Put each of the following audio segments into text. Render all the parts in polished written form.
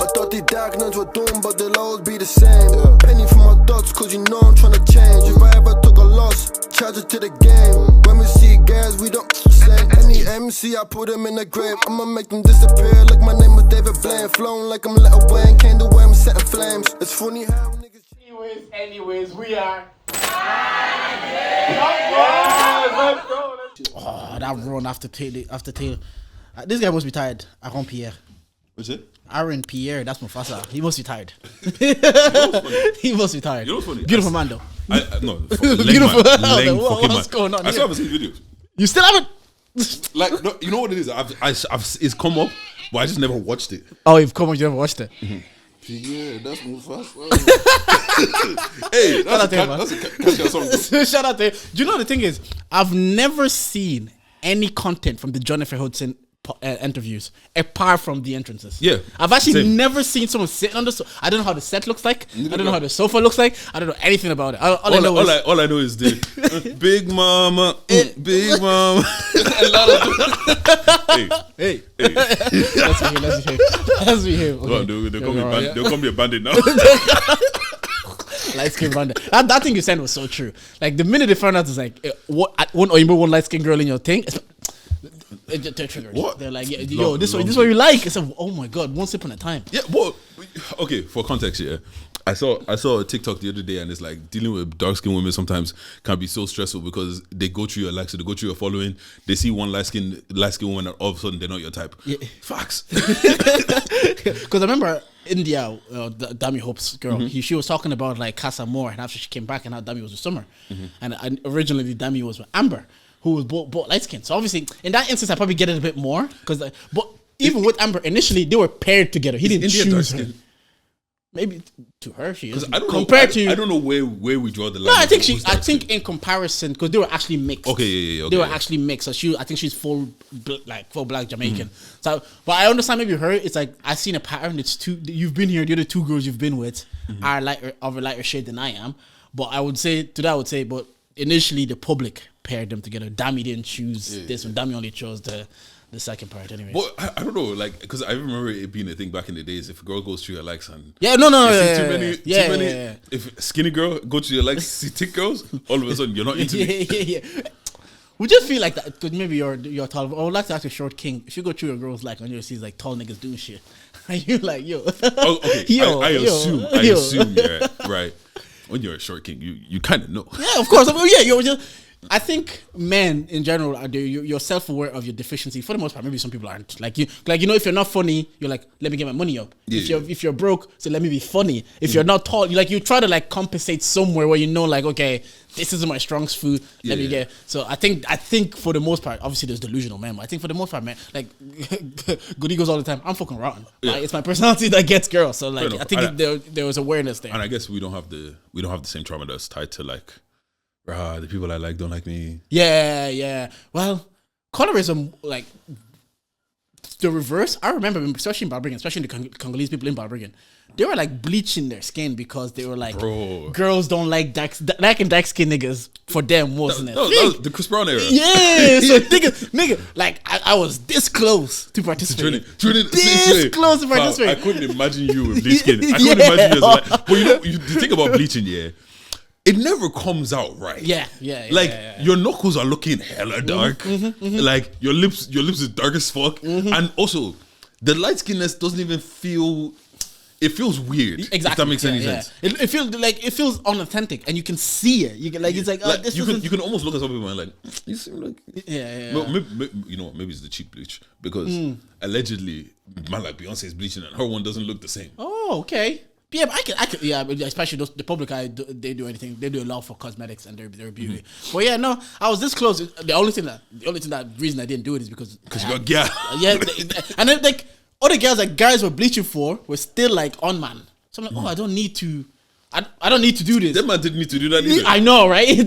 I thought the diagnoses were done, but they'll always be the same. Penny for my dots, cause you know I'm tryna change. If I ever took a loss, charge it to the game. When we see guys, we don't slang. Any MC, I put them in the grave. I'ma make them disappear like my name was David Blaine. Flown like I'm Lil Wayne, came the way I'm setting flames. It's funny how niggas... Anyways, we are... Oh, that run after Taylor. This guy must be tired. Aaron Pierre. What's it? Aaron Pierre, that's Mufasa. He must be tired. He must be tired. You know what's funny? Beautiful man though. No, Beautiful. what's going on? I still haven't seen videos. You still haven't? Like, no, you know what it is? I've it's come up, but I just never watched it. Oh, you've come on, you never watched it. Yeah, that's Mufasa. Hey, that's a catchy song. Shout out to him. Do you know the thing is? I've never seen any content from the Jonathan Hudson interviews apart from the entrances. Yeah, I've actually same. never seen someone sitting on the sofa. I don't know how the set looks like. I don't know how the sofa looks like. I don't know anything about it. All I know is the Big Mama, Big Mama. Hey. Let's be him. Okay. They'll come be a bandit now. Light skin bandit. That thing you said was so true. Like the minute they found out, it's like one light skin girl in your thing. They're triggered. What? They're like, yo, this is what you like. It's like, oh my god, one sip at a time. Yeah, well, okay. For context, yeah, I saw a TikTok the other day, and it's like dealing with dark skinned women sometimes can be so stressful because they go through your likes, so they go through your following. They see one light skinned woman, and all of a sudden they're not your type. Yeah. Facts. Because I remember India, Dami Hope's girl. She was talking about like Casa Moore, and after she came back, and how Dami was with Summer, and originally Dami was with Amber, who was both light skinned. So obviously, in that instance, I probably get it a bit more because, but even with Amber, initially they were paired together. He didn't choose her. Maybe to her she is. I don't know where we draw the line. No, I think in comparison, because they were actually mixed. Okay, yeah. They were actually mixed. So I think she's full black Jamaican. So, but I understand maybe her. It's like I've seen a pattern. It's two. You've been here. The other two girls you've been with are of a lighter shade than I am. But I would say but initially the public paired them together. Dami didn't choose this one. Dami only chose the second part anyway. But I don't know, like, because I remember it being a thing back in the days. If a girl goes through your likes and too many. If skinny girl go to your likes, see thick girls, all of a sudden you're not into me. We just feel like that because maybe you're tall. I would like to ask a short king. If you go through your girl's like and you see like tall niggas doing shit, and you're like, yo, okay. I assume, yeah, right. When you're a short king, you kind of know. Yeah, of course. Yeah, you're just. I think men in general you're self-aware of your deficiency for the most part. Maybe some people aren't. Like if you're not funny, you're like, let me get my money up. Yeah, if you're broke, so let me be funny. If you're not tall, you try to like compensate somewhere where you know like, okay, this isn't my strong suit. Let me get. So I think for the most part, obviously there's delusional men, but I think for the most part, man, like Goody goes all the time. I'm fucking rotten. Yeah. Like, it's my personality that gets girls. So like I think there was awareness there. And I guess we don't have the same trauma that's tied to like. The people I like don't like me. Yeah. Well, colorism, like the reverse. I remember, especially in Balbriggan, especially the Congolese people in Balbriggan, they were like bleaching their skin because they were like, girls don't like dark skin niggas. For them, wasn't it? That was the Chris Brown era. Yeah, so nigga, like I was this close to participate. This close to participate. I couldn't imagine you with bleach skin. I couldn't imagine you as like. But you think about bleaching, yeah. It never comes out right. Yeah. Your knuckles are looking hella dark. Like your lips is dark as fuck. And also, the light skinness doesn't even feel. It feels weird. Exactly. If that makes any sense. It feels unauthentic, and you can see it. You can it's like, this you can almost look at some people and like, you seem like maybe it's the cheap bleach because allegedly man like Beyonce is bleaching and her one doesn't look the same. Oh, okay. Yeah, but I can, yeah, especially the public eye, they do anything. They do a lot for cosmetics and their beauty. But yeah, no, I was this close. The only reason I didn't do it is because you got gas. Yeah, and then like other girls that guys were bleaching for were still like on man. So I'm like, I don't need to. I don't need to do this. That man didn't need to do that either. I know, right?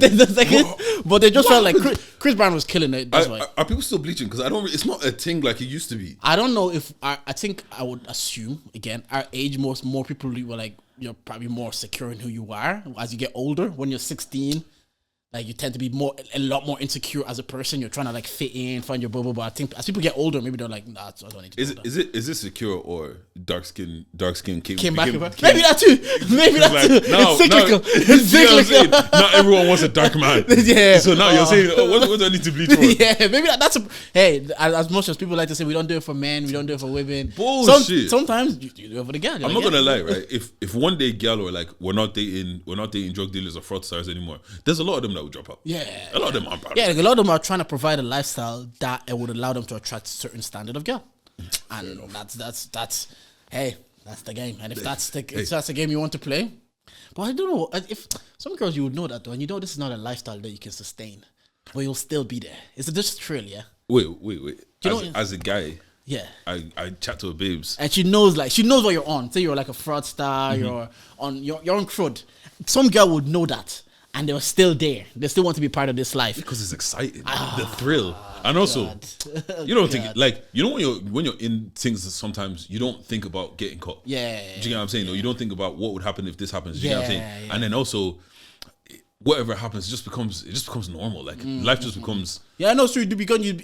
But they just felt like Chris Brown was killing it. That's why. Are people still bleaching? Because it's not a thing like it used to be. I don't know if I think I would assume again our age more people were like you're probably more secure in who you are as you get older. When you're 16, Like you tend to be a lot more insecure as a person. You're trying to like fit in, find your bubble. But I think as people get older, maybe they're like, nah, I don't need to. Is it secure or dark skin came back? Maybe that too. Maybe that like, too. no, It's cyclical. no, It's cyclical. Not everyone wants a dark man. Yeah. So now you're saying, what do I need to bleach for? Yeah, maybe that's hey. As much as people like to say, we don't do it for men, we don't do it for women. Bullshit. Sometimes you do it for the girl. I'm not gonna lie, right? If one day gal were like, we're not dating drug dealers or fraudsters anymore, there's a lot of them that would drop out. Yeah, a lot of them are. Yeah, like a lot of them are trying to provide a lifestyle that it would allow them to attract a certain standard of girl, and that's hey, that's the game. And if that's the game you want to play, but I don't know if some girls you would know that though, and you know this is not a lifestyle that you can sustain, but you'll still be there. It's just a thrill, yeah. Wait. As a guy, yeah, I chat to her babes, and she knows what you're on. Say you're like a fraudster, you're on crud. Some girl would know that. And they were still there. They still want to be part of this life because it's exciting, the thrill, and also you don't think like when you're in things. Sometimes you don't think about getting caught. Yeah, do you get what I'm saying? Or you don't think about what would happen if this happens. Do you get what I'm saying? Yeah. And then also, whatever happens, it just becomes normal. Like life just becomes. Yeah, no. So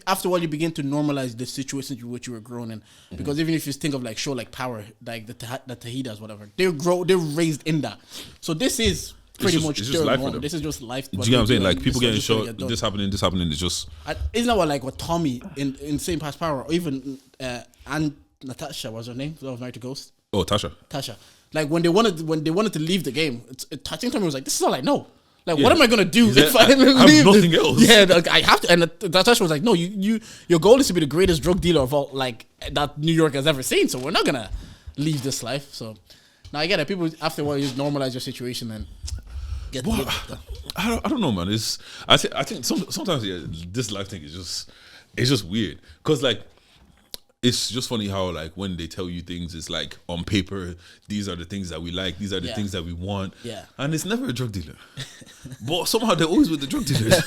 after a while you begin to normalize the situation in which you were grown in. Because even if you think of like show like Power, like the Tahidas, whatever, they're raised in that. So this is. Pretty much it's just life for them. This is just life. Do you get what I'm saying? Like people getting shot, this happening. It's just. Isn't that what Tommy in Same Past Power, or even and Natasha was her name? That was married to Ghost. Oh, Tasha. Like when they wanted to leave the game, I think Tommy was like, "This is all I know. Like, what am I gonna do if I leave? Nothing else." Yeah, like, I have to. And Natasha was like, "No, your goal is to be the greatest drug dealer of all like that New York has ever seen. So we're not gonna leave this life." So now I get it. People after a while you just normalize your situation and. I don't know, man. I think sometimes this life thing is just weird because like it's just funny how like when they tell you things, it's like on paper these are the things that we like, these are the things that we want, and it's never a drug dealer, but somehow they're always with the drug dealers.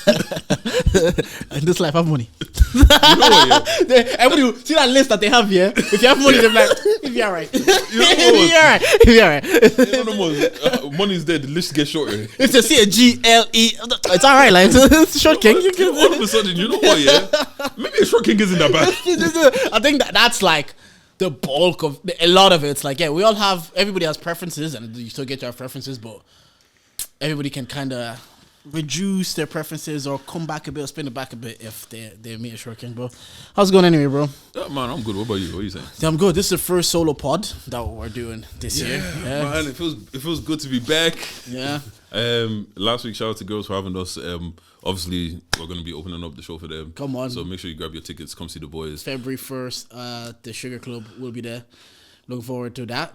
In this life, I have money. Everybody see that list that they have here. If you have money, they're like, if you're alright, if you're alright. Money's there, the list gets shorter. If they see a GLE, it's alright. Like it's short king. All of a sudden, you know what? Yeah, maybe a short king isn't that bad. I think that's like the bulk of a lot of it. It's like everybody has preferences, and you still get your preferences, but everybody can kind of reduce their preferences or come back a bit or spin it back a bit if they meet a short king, bro. How's it going anyway, bro? Yeah, man, I'm good. What about you? What are you saying? Yeah, I'm good. This is the first solo pod that we're doing this year. Yeah, man, it feels good to be back. Yeah. Last week, shout out to girls for having us. Obviously, we're going to be opening up the show for them. Come on. So make sure you grab your tickets. Come see the boys. February 1st, the Sugar Club will be there. Looking forward to that.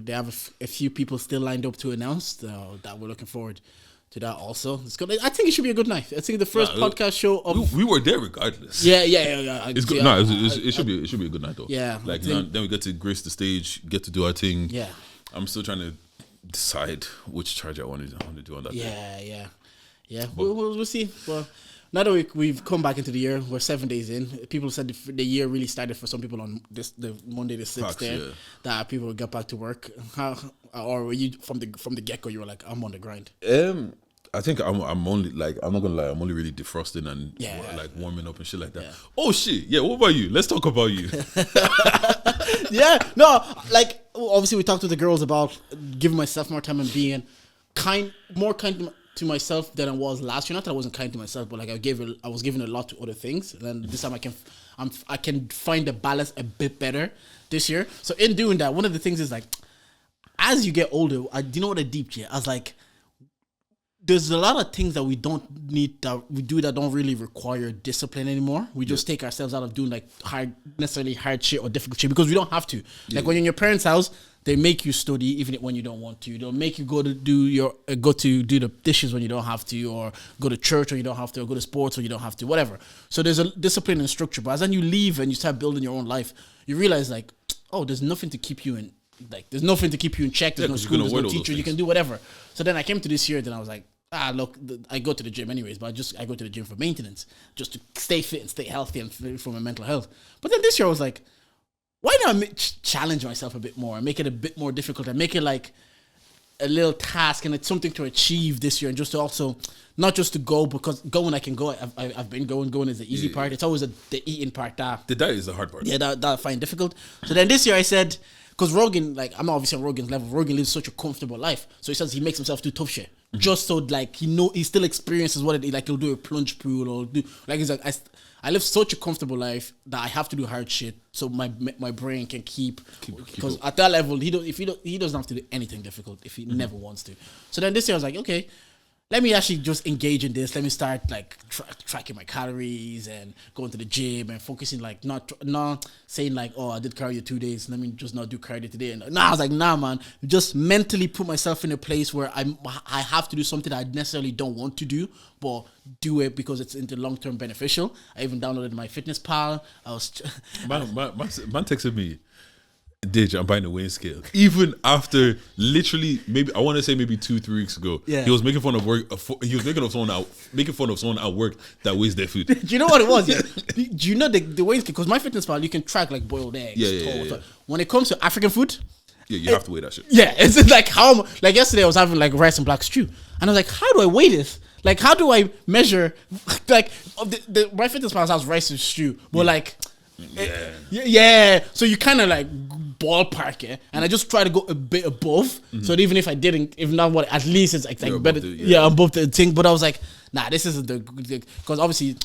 They have a few people still lined up to announce that we're looking forward to that also. It's good. I think it should be a good night. I think the first podcast show of we were there regardless. Yeah. It's good. No, it should be a good night though. Yeah. Like then we get to grace the stage, get to do our thing. Yeah. I'm still trying to decide which charge I want to do on that day. Yeah. We'll see. Well, now that we've come back into the year, we're 7 days in. People said the year really started for some people on the Monday the 6th that people would get back to work. Or were you from the get go? You were like, I'm on the grind. I think I'm only like, I'm not gonna lie, I'm only really defrosting and like warming up and shit like that. Yeah. Oh shit, yeah. What about you? Let's talk about you. Yeah, no, like obviously we talked to the girls about giving myself more time and being more kind to myself than I was last year. Not that I wasn't kind to myself, but like I was giving a lot to other things. And then this time I can find the balance a bit better this year. So in doing that, one of the things is like, as you get older, do you know what I deep here? I was like, there's a lot of things that we don't need that we do that don't really require discipline anymore. We just take ourselves out of doing like necessarily hard shit or difficult shit because we don't have to. Like when you're in your parents' house, they make you study even when you don't want to. They'll make you go to do the dishes when you don't have to, or go to church when you don't have to, or go to sports when you don't have to, whatever. So there's a discipline and structure. But as then you leave and you start building your own life, you realize like, oh, there's nothing to keep you in. Like there's nothing to keep you in check. There's no school, there's no teacher. You can do whatever. So then I came to this year, then I was like, look, I go to the gym anyways, but I go to the gym for maintenance, just to stay fit and stay healthy and for my mental health. But then this year I was like, why not challenge myself a bit more and make it a bit more difficult and make it like, a little task and it's something to achieve this year, and just to also not just to go, because going I can go. I've been going is the easy part. It's always the eating part that the diet is the hard part. Yeah, that I find difficult. So then this year I said, because Rogan, like I'm obviously on Rogan's level. Rogan lives such a comfortable life, so he says he makes himself do tough shit just so like he still experiences what it like. He'll do a plunge pool or do like he's like I live such a comfortable life that I have to do hard shit so my brain can keep because at that level he doesn't have to do anything difficult if he never wants to. So then this year I was like, okay, let me actually just engage in this. Let me start like tracking my calories and going to the gym and focusing, like not saying like, oh, I did cardio 2 days, let me just not do cardio today. And I was like, nah, man, just mentally put myself in a place where I have to do something I necessarily don't want to do, but do it because it's into long-term beneficial. I even downloaded my fitness pal. I was man texted me, Dij, I'm buying a weighing scale. Even after literally maybe 2-3 weeks ago, he was making fun of work. He was making fun of someone at work that weighs their food. Do you know what it was? Yeah? Do you know the weighing scale? Because my fitness pal, you can track like boiled eggs. Yeah. When it comes to African food, you have to weigh that shit. Yeah, it's like like yesterday I was having like rice and black stew, and I was like, how do I weigh this? Like, how do I measure? Like, my fitness pal has rice and stew, but like. Yeah. So you kind of like ballpark it, and I just try to go a bit above. So that even if I didn't, if not what, at least it's like better. Above the thing. But I was like, nah, this isn't the because obviously.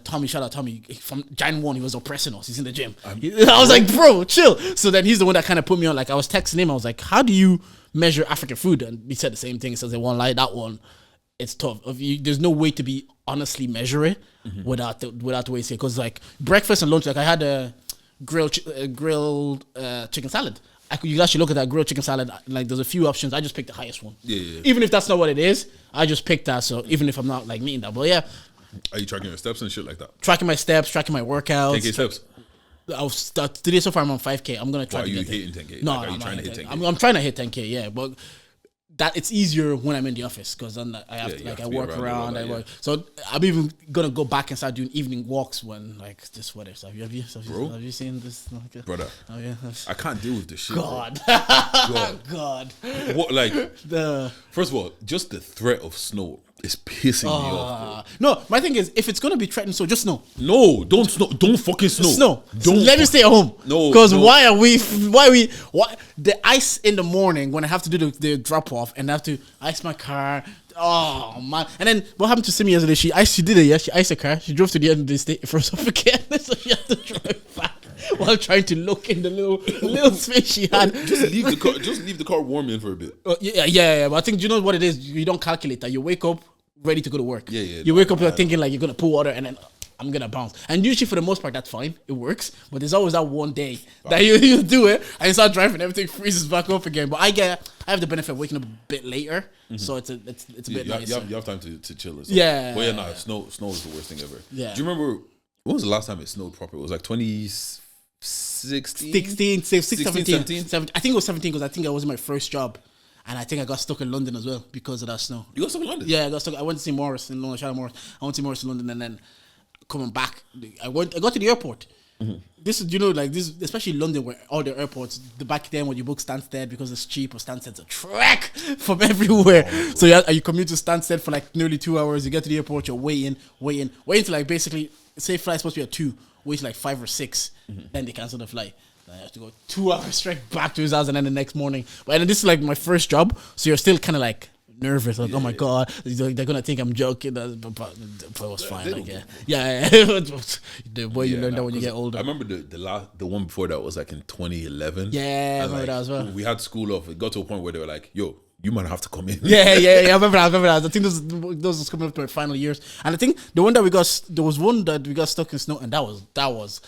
Tommy, shout out Tommy from Jan 1. He was oppressing us. He's in the gym. I was like, bro, chill. So then he's the one that kind of put me on. Like, I was texting him. I was like, how do you measure African food? And he said the same thing. He says, they won't lie. That one, it's tough. There's no way to be honestly measure it without the way it's because like breakfast and lunch. Like I had a grilled chicken salad. You actually look at that grilled chicken salad. Like there's a few options. I just picked the highest one. Yeah. Even if that's not what it is, I just picked that. So even if I'm not like meeting that, but yeah. Are you tracking your steps and shit like that? Tracking my steps, tracking my workouts. 10K steps? Today so far I'm on 5K. I'm going to try to get 10K. Are you hitting 10K? No, like, are you trying to hit 10K? I'm trying to hit 10K, yeah. But that it's easier when I'm in the office because then I have to, like I work around. So I'm even gonna go back and start doing evening walks when like this weather. So have you seen this, brother? Oh yeah, I can't deal with this shit. God. What like first of all, just the threat of snow is pissing me off. Bro. No, my thing is if it's gonna be threatened, so just snow. No, don't snow. Don't fucking snow. Snow. Don't let me stay at home. No, because why the ice in the morning when I have to do the drop off and I have to ice my car. Oh man! And then what happened to Simi yesterday? She did it. Yeah, she iced her car. She drove to the end of the state for herself again, so she had to drive back while trying to look in the little space she had. Just leave the car warm in for a bit. Yeah. But I think, do you know what it is? You don't calculate that. You wake up ready to go to work. Yeah. You wake up thinking like you're gonna pour water and then I'm gonna bounce. And usually for the most part that's fine. It works. But there's always that one day that you do it and you start driving, everything freezes back up again. But I have the benefit of waking up a bit later. So it's a bit nice. You have time to chill and stuff. Yeah. But snow is the worst thing ever. Yeah. Do you remember when was the last time it snowed properly? It was like 2016? 17. I think it was 17 because I think I was in my first job. And I think I got stuck in London as well because of that snow. You got stuck in London? Yeah, I got stuck. I went to see Morris in London. Shout out Morris. I went to Morris in London, and then coming back, I got to the airport. This is, especially London, where all the airports, back then when you book Stansted because it's cheap, or Stansted's a trek from everywhere. So you commute to Stansted for like nearly 2 hours. You get to the airport, you're waiting to like basically say flight's supposed to be at 2, wait till like 5 or 6, then they cancel the flight. I have to go 2 hours straight back to his house and then the next morning. But this is like my first job, so you're still kind of like nervous, like, oh my god, they're gonna think I'm joking. But it was fine. Like, yeah. The way you learn that when you get older. I remember the one before that was like in 2011. Yeah, I remember that as well. We had school off. It got to a point where they were like, "Yo, you might have to come in." Yeah. I remember that. I think those was coming up to my final years, and I think there was one that we got stuck in snow, and that was.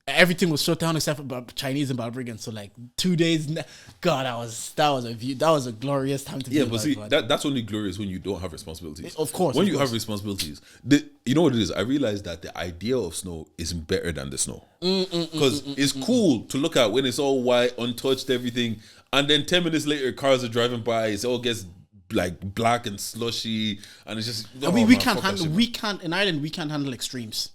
Everything was shut down except for Chinese and Balbriggan. So like 2 days, God, that was a glorious time to be. Yeah, but see, that's only glorious when you don't have responsibilities. Of course, when you have responsibilities, you know what it is. I realized that the idea of snow is better than the snow because it's cool to look at when it's all white, untouched, everything, and then 10 minutes later, cars are driving by. It all gets like black and slushy, and it's just. In Ireland we can't handle extremes.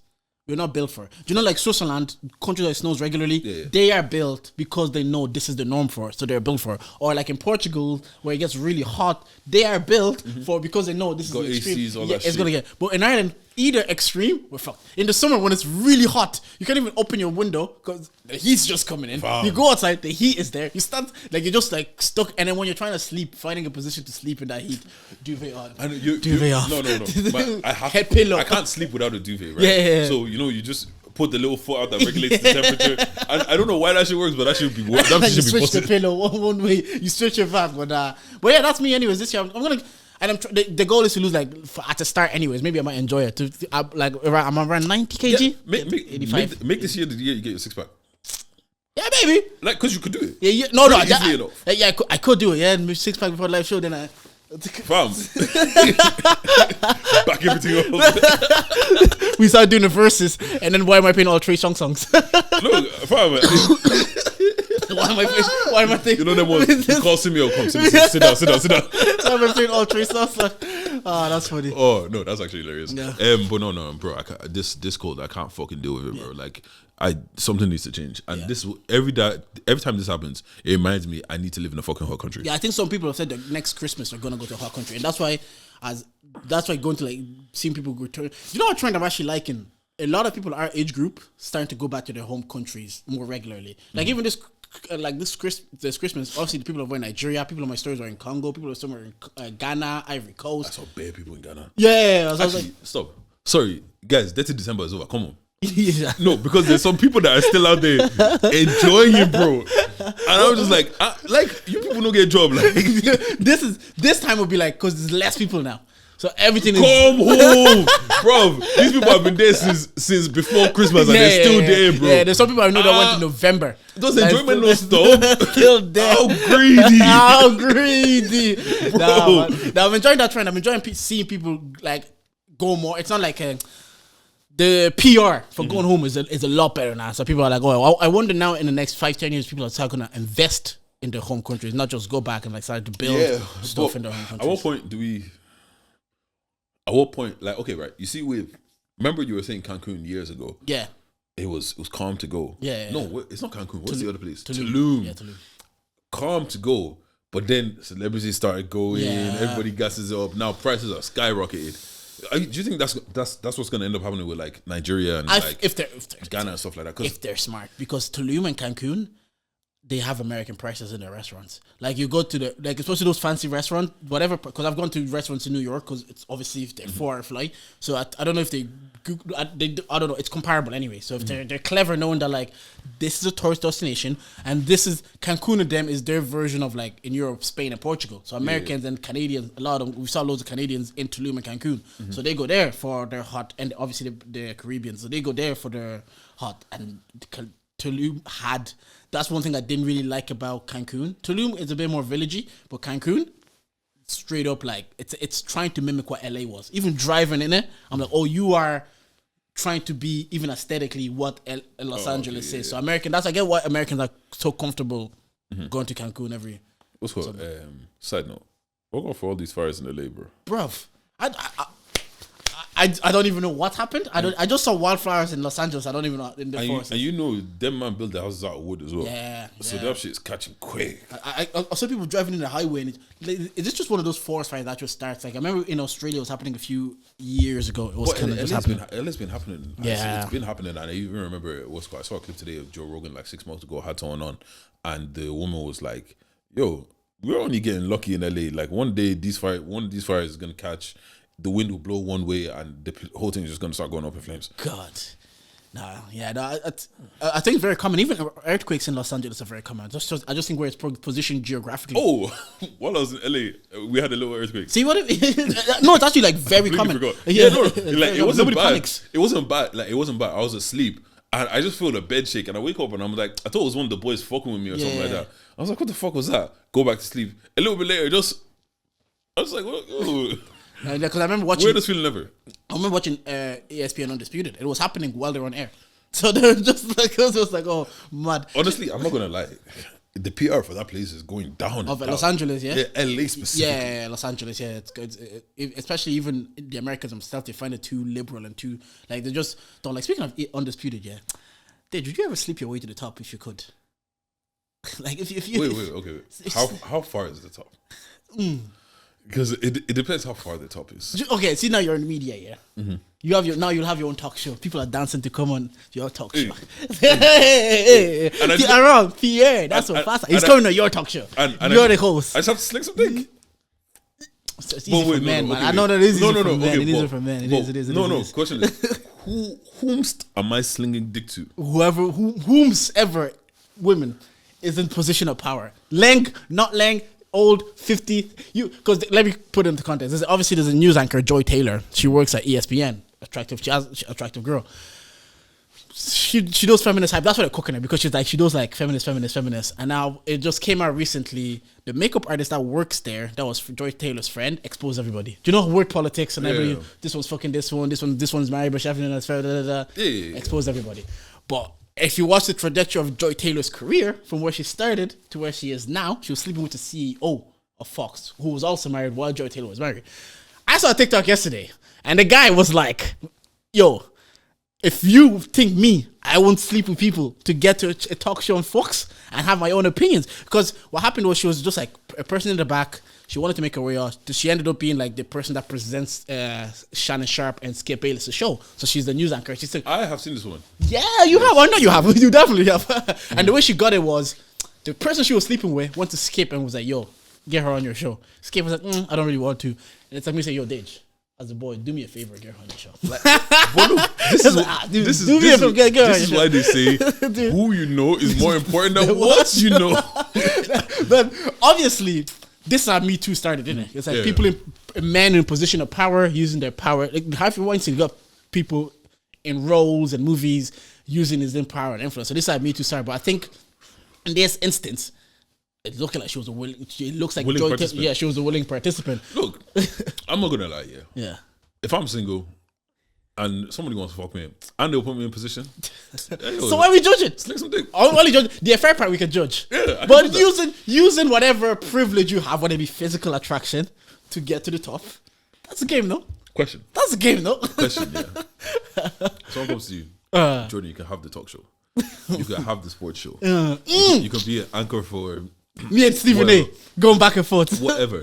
we're not built for it. Do you know, like Switzerland, countries that it snows regularly, they are built because they know this is the norm for it, so they're built for it. Or like in Portugal, where it gets really hot, they are built for because they know this is the extreme. ACs, all that it's shit. gonna get. But in Ireland, either extreme, we're fucked. In the summer when it's really hot, you can't even open your window because the heat's just coming in. Fam. You go outside, the heat is there. You stand like you're just like stuck, and then when you're trying to sleep, finding a position to sleep in that heat, duvet on. And Duvet off. No. But I have Head pillow. I can't sleep without a duvet, right? Yeah. So you just put the little foot out that regulates the temperature. And I don't know why that shit works, but that should be that You should be switch the possible. pillow one way, you switch it back. But yeah, that's me. Anyways, this year I'm gonna. And the goal is to lose at the start. Anyways, maybe I might enjoy it. I'm around 90 kg. Yeah, 85. make this year the year you get your 6-pack. Yeah, maybe. Like, because you could do it. Yeah. No. Pretty easily enough. Yeah, I could do it. Yeah, and 6-pack before the live show. Then I. Fam. Back everything up. We started doing the verses, and then why am I playing all Trey songs? Look, fam. Why am I thinking? You know them ones. You call Simeo, come. Sit down. Why am I playing all Trey songs? Oh, that's funny. Oh no, that's actually hilarious. Yeah. But no, bro. This cold, I can't fucking deal with it, bro. Like, something needs to change. And every time this happens, it reminds me I need to live in a fucking hot country. Yeah, I think some people have said that next Christmas they're gonna go to a hot country, and that's why going to like seeing people return. You know what trend I'm actually liking? A lot of people our age group starting to go back to their home countries more regularly. Like even this Christmas, obviously the people over in Nigeria, people in my stories are in Congo, people are somewhere in Ghana, Ivory Coast. I saw bare people in Ghana. Yeah. I was Actually, like, stop. Sorry, guys. Dirty December is over. Come on. yeah. No, because there's some people that are still out there enjoying it, bro. And I was just like, you people don't get a job. Like, this time will be like because there's less people now, so everything come home, bro. These people have been there since before Christmas, and they're still there, bro. Yeah, there's some people I know that went in November. Does enjoyment not stop? Still there. How greedy, Now I'm enjoying that trend. I'm enjoying seeing people like go more. It's not like the PR for going home is a lot better now. So people are like, oh, I wonder now in the next 5-10 years, people are going to invest in their home countries, not just go back and like start to build stuff in their home countries. At what point, like, okay, right? You see, remember you were saying Cancun years ago? Yeah. It was calm to go. Yeah. No, it's not Cancun. What's the other place? Tulum. Yeah, Tulum. Calm to go, but then celebrities started going. Yeah. Everybody gasses up. Now prices are skyrocketed. Do you think that's what's going to end up happening with like Nigeria and if they're Ghana and stuff like that? If they're smart, because Tulum and Cancun, they have American prices in their restaurants. Like you go to especially those fancy restaurants, whatever. Because I've gone to restaurants in New York because it's obviously they're 4-hour flight. So I don't know if they don't know. It's comparable anyway. So if they're clever, knowing that like this is a tourist destination and this is Cancun and them is their version of like in Europe, Spain and Portugal. So Americans and Canadians, a lot of them, we saw loads of Canadians in Tulum and Cancun. So they go there for their hot, and obviously the Caribbean. So they go there for their hot, and Tulum had. That's one thing I didn't really like about Cancun. Tulum is a bit more villagey, but Cancun, straight up like it's trying to mimic what LA was. Even driving in it, I'm like, oh, you are trying to be even aesthetically what Los Angeles is. So American, I get why Americans are so comfortable going to Cancun every year. What's called? Side note, we're going for all these fires in LA, bro. Bruv, I don't even know what happened. I just saw wildflowers in Los Angeles. I don't even know in the forest. And you know, them man built the houses out of wood as well. Yeah. So that shit's catching quick. I saw people driving in the highway, and is this just one of those forest fires that just starts? Like I remember in Australia, it was happening a few years ago. It was kind of just happening. LA's been happening. Yeah, it's been happening, and I even remember I saw a clip today of Joe Rogan like 6 months ago had someone on, and the woman was like, "Yo, we're only getting lucky in LA. Like one day, one of these fires is gonna catch." The wind will blow one way and the whole thing is just going to start going up in flames. God. I think it's very common. Even earthquakes in Los Angeles are very common. I just think where it's positioned geographically. Oh, while I was in LA, we had a little earthquake. See what no, it's actually like very common. Yeah, no, like it wasn't Nobody bad. panics. It wasn't bad. Like it wasn't bad. I was asleep. And I just feel the bed shake and I wake up and I'm like, I thought it was one of the boys fucking with me or something like that. I was like, what the fuck was that? Go back to sleep. A little bit later, I was like, what? Oh. Because I remember watching. Weirdest feeling ever. I remember watching ESPN Undisputed. It was happening while they were on air. So they were just like, it was just like, oh, mad. Honestly, I'm not gonna lie. the PR for that place is going down. Of Los Angeles, yeah? LA specifically. Yeah, Los Angeles, yeah. It's good. Especially even the Americans themselves, they find it too liberal and too, like, they just don't like. Speaking of undisputed, yeah. Did you ever sleep your way to the top if you could? Like, if you. Wait, okay. How far is the top? Because it depends how far the top is. Okay, see, now you're in the media, yeah. Mm-hmm. You'll have your own talk show. People are dancing to come on your talk show. Hey. Around Pierre, that's so fast. He's coming on your talk show. You're the host. I just have to sling some dick. It's easy for men, man. I know that it is easy for men. It is for men. It is. No. Question is, whomst am I slinging dick to? Whomsoever women is in position of power. Leng, not Leng. Old 50, because let me put it into context. There's a news anchor, Joy Taylor. She works at ESPN. Attractive girl. She does feminist hype. That's why they're cooking her, because she does like feminist. And now it just came out recently. The makeup artist that works there, that was Joy Taylor's friend, exposed everybody. Do you know word politics and everybody? Yeah. This one's fucking this one's married, but she having an affair. Exposed everybody. But if you watch the trajectory of Joy Taylor's career from where she started to where she is now, she was sleeping with the CEO of Fox, who was also married while Joy Taylor was married. I saw a TikTok yesterday, and the guy was like, yo, if you think I won't sleep with people to get to a talk show on Fox and have my own opinions. Because what happened was she was just like a person in the back. She wanted to make her way out. She ended up being like the person that presents Shannon Sharp and Skip Bayless' show. So she's the news anchor. She's like, I have seen this one. Yeah, you have. I know you have. You definitely have. And the way she got it was, the person she was sleeping with went to Skip and was like, yo, get her on your show. Skip was like, I don't really want to. And it's like me saying, yo, Dage, as a boy, do me a favor, get her on your show. Like, but look, this is why they say who you know is more important than what you know. But obviously, this is how Me Too started, isn't it? It's like people men in position of power using their power. Like Harvey Weinstein got people in roles and movies using his own power and influence. So this is how Me Too started. But I think in this instance, it's looking like she was a willing. She looks like Joy. Yeah, she was a willing participant. Look, I'm not gonna lie. Yeah. If I'm single and somebody wants to fuck me, and they'll put me in position. So why are we judging? Sling some dick. Only judge the affair part we can judge. Yeah, but using whatever privilege you have, whether it be physical attraction, to get to the top, that's a game, no? Question. That's a game, no? Question. Yeah. Someone comes to you, Jordan. You can have the talk show. You can have the sports show. You can be an anchor for me and Stephen A. Going back and forth. Whatever.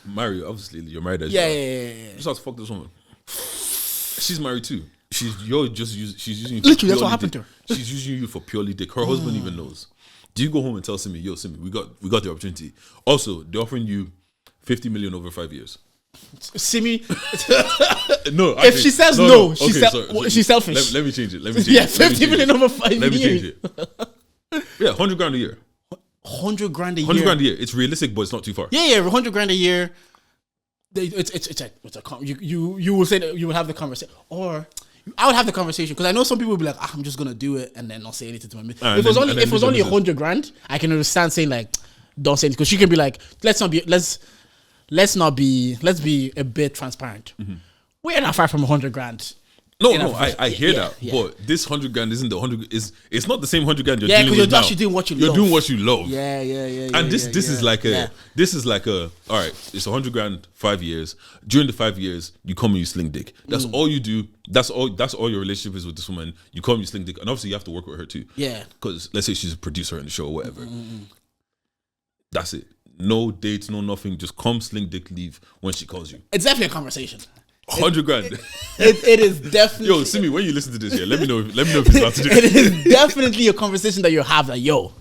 Mario, obviously, you're married as well. You just have to fuck this woman. She's married too. She's using you. Literally, that's what happened to her. She's using you for purely dick. Her husband even knows. Do you go home and tell Simi, yo, Simi, we got the opportunity. Also, they're offering you 50 million over 5 years. Simi, no. If she says no, she's selfish. Let me change it. Yeah, 50 million over 5 years. Let me change it. Yeah, 100 grand a year. 100 grand a year. 100 grand a year. It's realistic, but it's not too far. Yeah, 100 grand a year. You will say that you will have the conversation, or I would have the conversation, because I know some people will be like, I'm just gonna do it and then not say anything to my mate. If it was only 100 grand, I can understand saying like, don't say anything, because she can be like, let's be a bit transparent. Mm-hmm. We're not far from 100 grand. No, I hear that. Yeah. But this 100 grand isn't the 100. It's not the same 100 grand you're dealing with now. Yeah, because you're actually doing what you love. You're doing what you love. Yeah. And this is like a all right. It's 100 grand, 5 years. During the 5 years, you come and you sling dick. That's all you do. That's all your relationship is with this woman. You come, you sling dick, and obviously you have to work with her too. Yeah. Because let's say she's a producer in the show or whatever. That's it. No dates, no nothing. Just come, sling dick, leave when she calls you. It's definitely a conversation. 100 grand. It is definitely. Yo, Simi, when you listen to this, let me know if it's about to do. It is definitely a conversation that you have. Like, yo,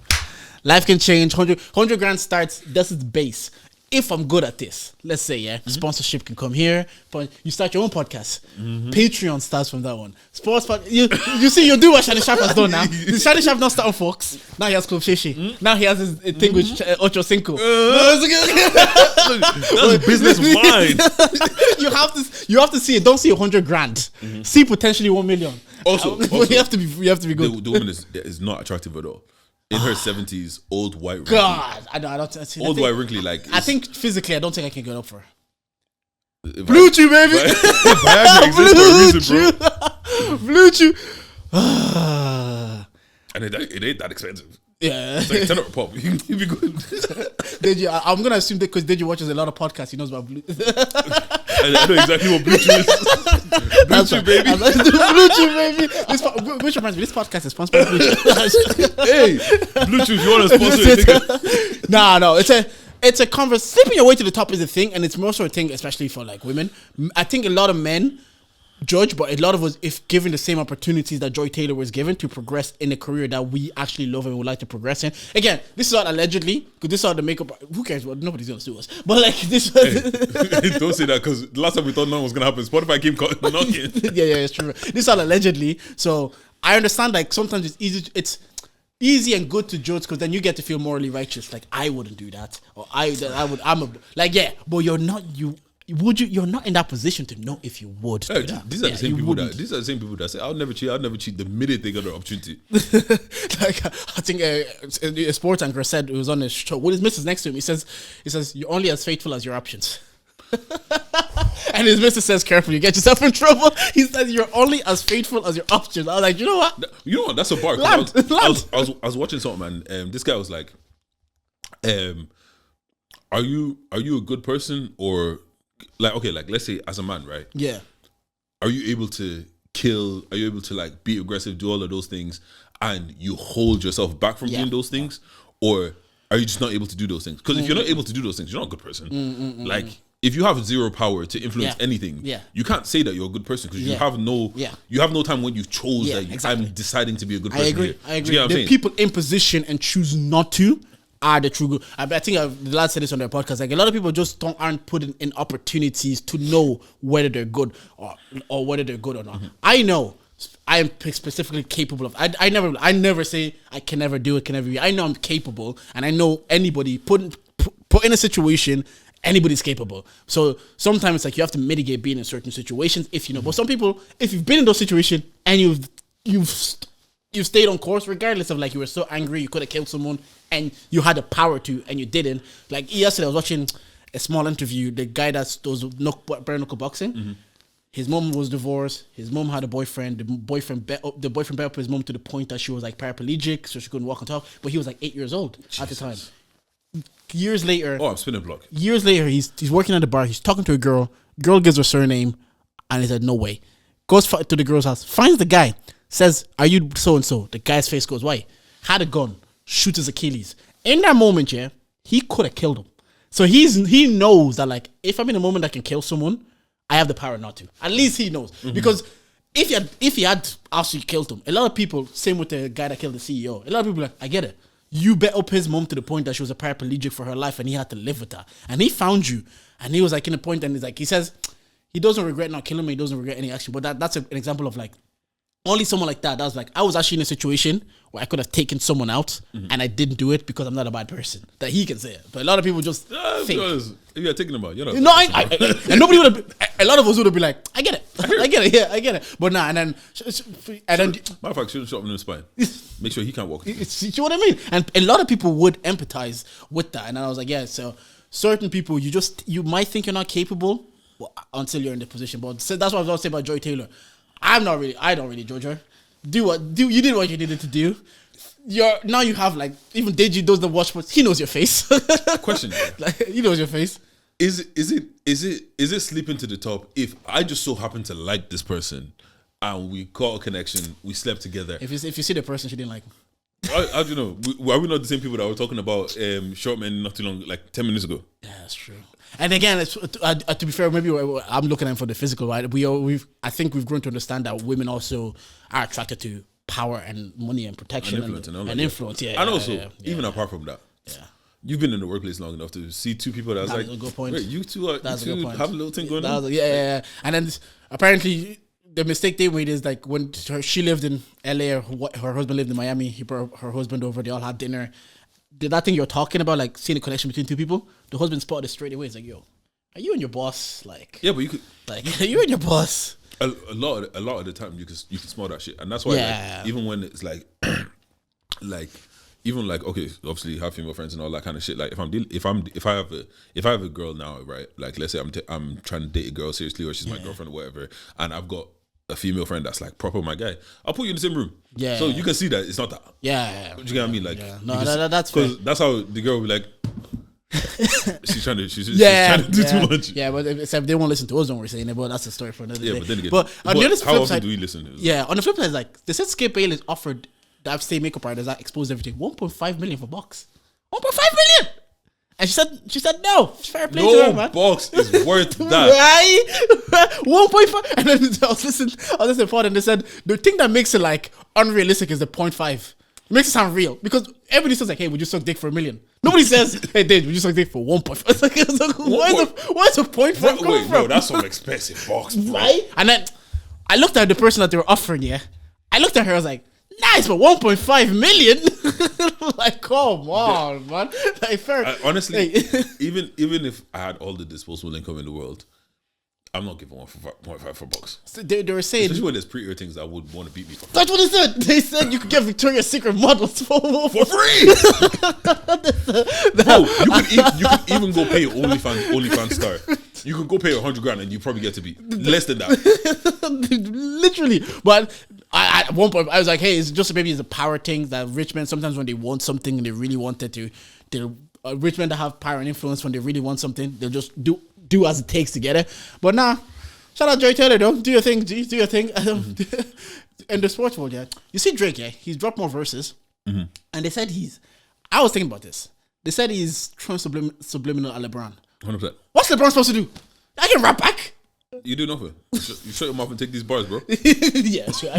life can change. 100 grand starts. That's its base. If I'm good at this, let's say, sponsorship can come here. But you start your own podcast. Patreon starts from that one. You see, you do what Shannon Sharp has done now. Shannon Sharp not start on Fox. Now he has Club Sheshi. Now he has his thing with Ocho Cinco. That's a business mind. You have to see it. Don't see 100 grand. See potentially 1 million. Also, you have to be good. The woman is not attractive at all. In her 70s, old white wrinkly. God, I don't. Old white wrinkly, like. I think physically, I don't think I can get up for her. Blue Chew, baby. Viagra exists for a reason, bro. Blue Chew. And it ain't that expensive. Yeah. It's like 10 out pop. You'd be good. I'm gonna assume that because Deji watches a lot of podcasts, he knows about blue. I know exactly what Bluetooth is. Bluetooth, baby. Bluetooth, baby. Which reminds me, this podcast is sponsored by Bluetooth. Hey, Bluetooth, you want to sponsor it, nigga? No, it's a conversation. Slipping your way to the top is a thing, and it's more so a thing, especially for like women. I think a lot of men judge, but a lot of us, if given the same opportunities that Joy Taylor was given to progress in a career that we actually love and would like to progress in. Again, this is not allegedly, because this is all the makeup. Who cares? Well, nobody's gonna sue us. But like this. Hey, don't say that, because the last time we thought nothing was gonna happen, Spotify came knocking. yeah, it's true. This is all allegedly. So I understand. Like sometimes it's easy and good to judge, because then you get to feel morally righteous. Like I wouldn't do that, or I would. But you're not. You're not in that position to know if you would. Yeah, these are the same people that say, I'll never cheat the minute they got the opportunity. Like I think a sports anchor said, it was on his show with his missus next to him. He says you're only as faithful as your options. And his missus says, careful, you get yourself in trouble. He says you're only as faithful as your options. I was like, you know what? That's a bar. Land. I was watching something, and this guy was like, are you a good person, or like, okay, like let's say as a man, right? Yeah. Are you able to kill? Are you able to like be aggressive, do all of those things, and you hold yourself back from doing those things, or are you just not able to do those things? Because if you're not able to do those things, you're not a good person. Like if you have zero power to influence anything, you can't say that you're a good person, because you have no time when you chose that exactly. I'm deciding to be a good person. I agree. The people in position and choose not to are the true good. I think the lad said this on their podcast. Like a lot of people just aren't put in opportunities to know whether they're good or whether they're good or not. I know I am specifically capable of. I never say I can never do it. Can never be. I know I'm capable, and I know anybody put in a situation. Anybody's capable. So sometimes it's like you have to mitigate being in certain situations if you know. But some people, if you've been in those situations and you've stayed on course, regardless of like you were so angry you could have killed someone and you had the power to and you didn't. Like yesterday I was watching a small interview, the guy that does bare knuckle boxing. His mom was divorced. His mom had a boyfriend. The boyfriend bet up his mom to the point that she was like paraplegic, so she couldn't walk and talk. But he was like 8 years old at the time. Years later, I'm spinning block. Years later, he's working at the bar. He's talking to a girl. Girl gives her surname, and he said, "No way." Goes to the girl's house, finds the guy, says, "Are you so and so?" The guy's face goes white. Had a gun, shoots his Achilles. In that moment, he could have killed him. So he knows that like if I'm in a moment that can kill someone, I have the power not to. At least he knows because if he had actually killed him, a lot of people, same with the guy that killed the CEO. A lot of people are like, I get it. You bet up his mom to the point that she was a paraplegic for her life and he had to live with that. And he found you. And he was like in a point and he's like, he says he doesn't regret not killing me. He doesn't regret any action. But that's an example of like, only someone like that was like, I was actually in a situation where I could have taken someone out and I didn't do it because I'm not a bad person. That he can say it. But a lot of people just think. If you're taking them out, you're not. No, and nobody would have, a lot of us would have been like, I get it. I get it. But nah, and then. Matter of fact, shoot him in the spine. Make sure he can't walk. You see what I mean? And a lot of people would empathize with that. And I was like, yeah, so certain people, you might think you're not capable until you're in the position. But that's what I was going to say about Joy Taylor. I don't really judge her. You did what you needed to do. Now you have like, even Deji does the watch, but he knows your face. Question. Like, he knows your face. Is it sleeping to the top if I just so happen to like this person and we got a connection, we slept together? If you see the person she didn't like. How do you know? Are we not the same people that were talking about short men not too long, like 10 minutes ago? Yeah, that's true. And again, to be fair, maybe I'm looking at it for the physical, right? I think we've grown to understand that women also are attracted to power and money and protection and influence. Yeah, and also, even apart from that, you've been in the workplace long enough to see two people that's like, a good point. Wait, you two have a little thing going on? Yeah. And then apparently the mistake they made is like when she lived in LA, her husband lived in Miami, he brought her husband over, they all had dinner. That thing you're talking about, like seeing a connection between two people, the husband spotted it straight away. It's like, yo, are you and your boss like? Yeah, but you could like, are you and your boss? A lot of the time you can smell that shit, and that's why like, even when it's like, even like okay, obviously you have female friends and all that kind of shit. Like if I have a girl now, right? Like let's say I'm trying to date a girl seriously, or she's my girlfriend or whatever, and I've got a female friend that's like proper my guy, I'll put you in the same room. Yeah. So you can see that it's not that. Yeah. Do you get what I mean? Like, No, that's fair. because that's how the girl will be like. she's trying to do too much. Yeah, but except they won't listen to us when we're saying it. But that's a story for another day. But then again, but on the other how flip often side, do we listen? yeah, on the flip side, like they said, Skip Bayless offered the Stay makeup artist that exposed everything 1.5 million for box. 1.5 million. And she said no. Fair play to her, man. Box is worth that. Right? 1.5. And then I was listening to pod and they said the thing that makes it like unrealistic is the 0.5. It makes it sound real because everybody says like, "Hey, would you suck dick for $1 million?" Nobody says, "Hey, Dave, would you suck dick for 1.5?" It's like, where's the 0.5 coming Wait, from? no, that's some expensive box, bro. Right? And then I looked at the person that they were offering. Yeah, I looked at her. I was like, "Nice, but 1.5 million." Like, come on, man. Like, fair. Honestly, Hey. even if I had all the disposable income in the world, I'm not giving 1.5 for box. So they were saying, Especially when there's prettier things that would want to beat me for. that's what they said. They said you could get Victoria's Secret models for free. Bro, you could even go pay OnlyFans star. You could go pay $100,000 and you probably get to be less than that. Literally. But I at one point I was like, hey, it's just maybe it's a power thing that rich men sometimes when they want something and they really want it to, rich men that have power and influence when they really want something, they'll just do as it takes to get it. But nah, shout out Joy Taylor though. Do your thing, G. Do your thing. In the sports world, yeah. You see Drake, yeah, he's dropped more verses, and they said I was thinking about this. They said he's throwing subliminal at LeBron. 100%. What's LeBron supposed to do? I can rap back. You do nothing. You shut your mouth and take these bars, bro. Yeah, sure.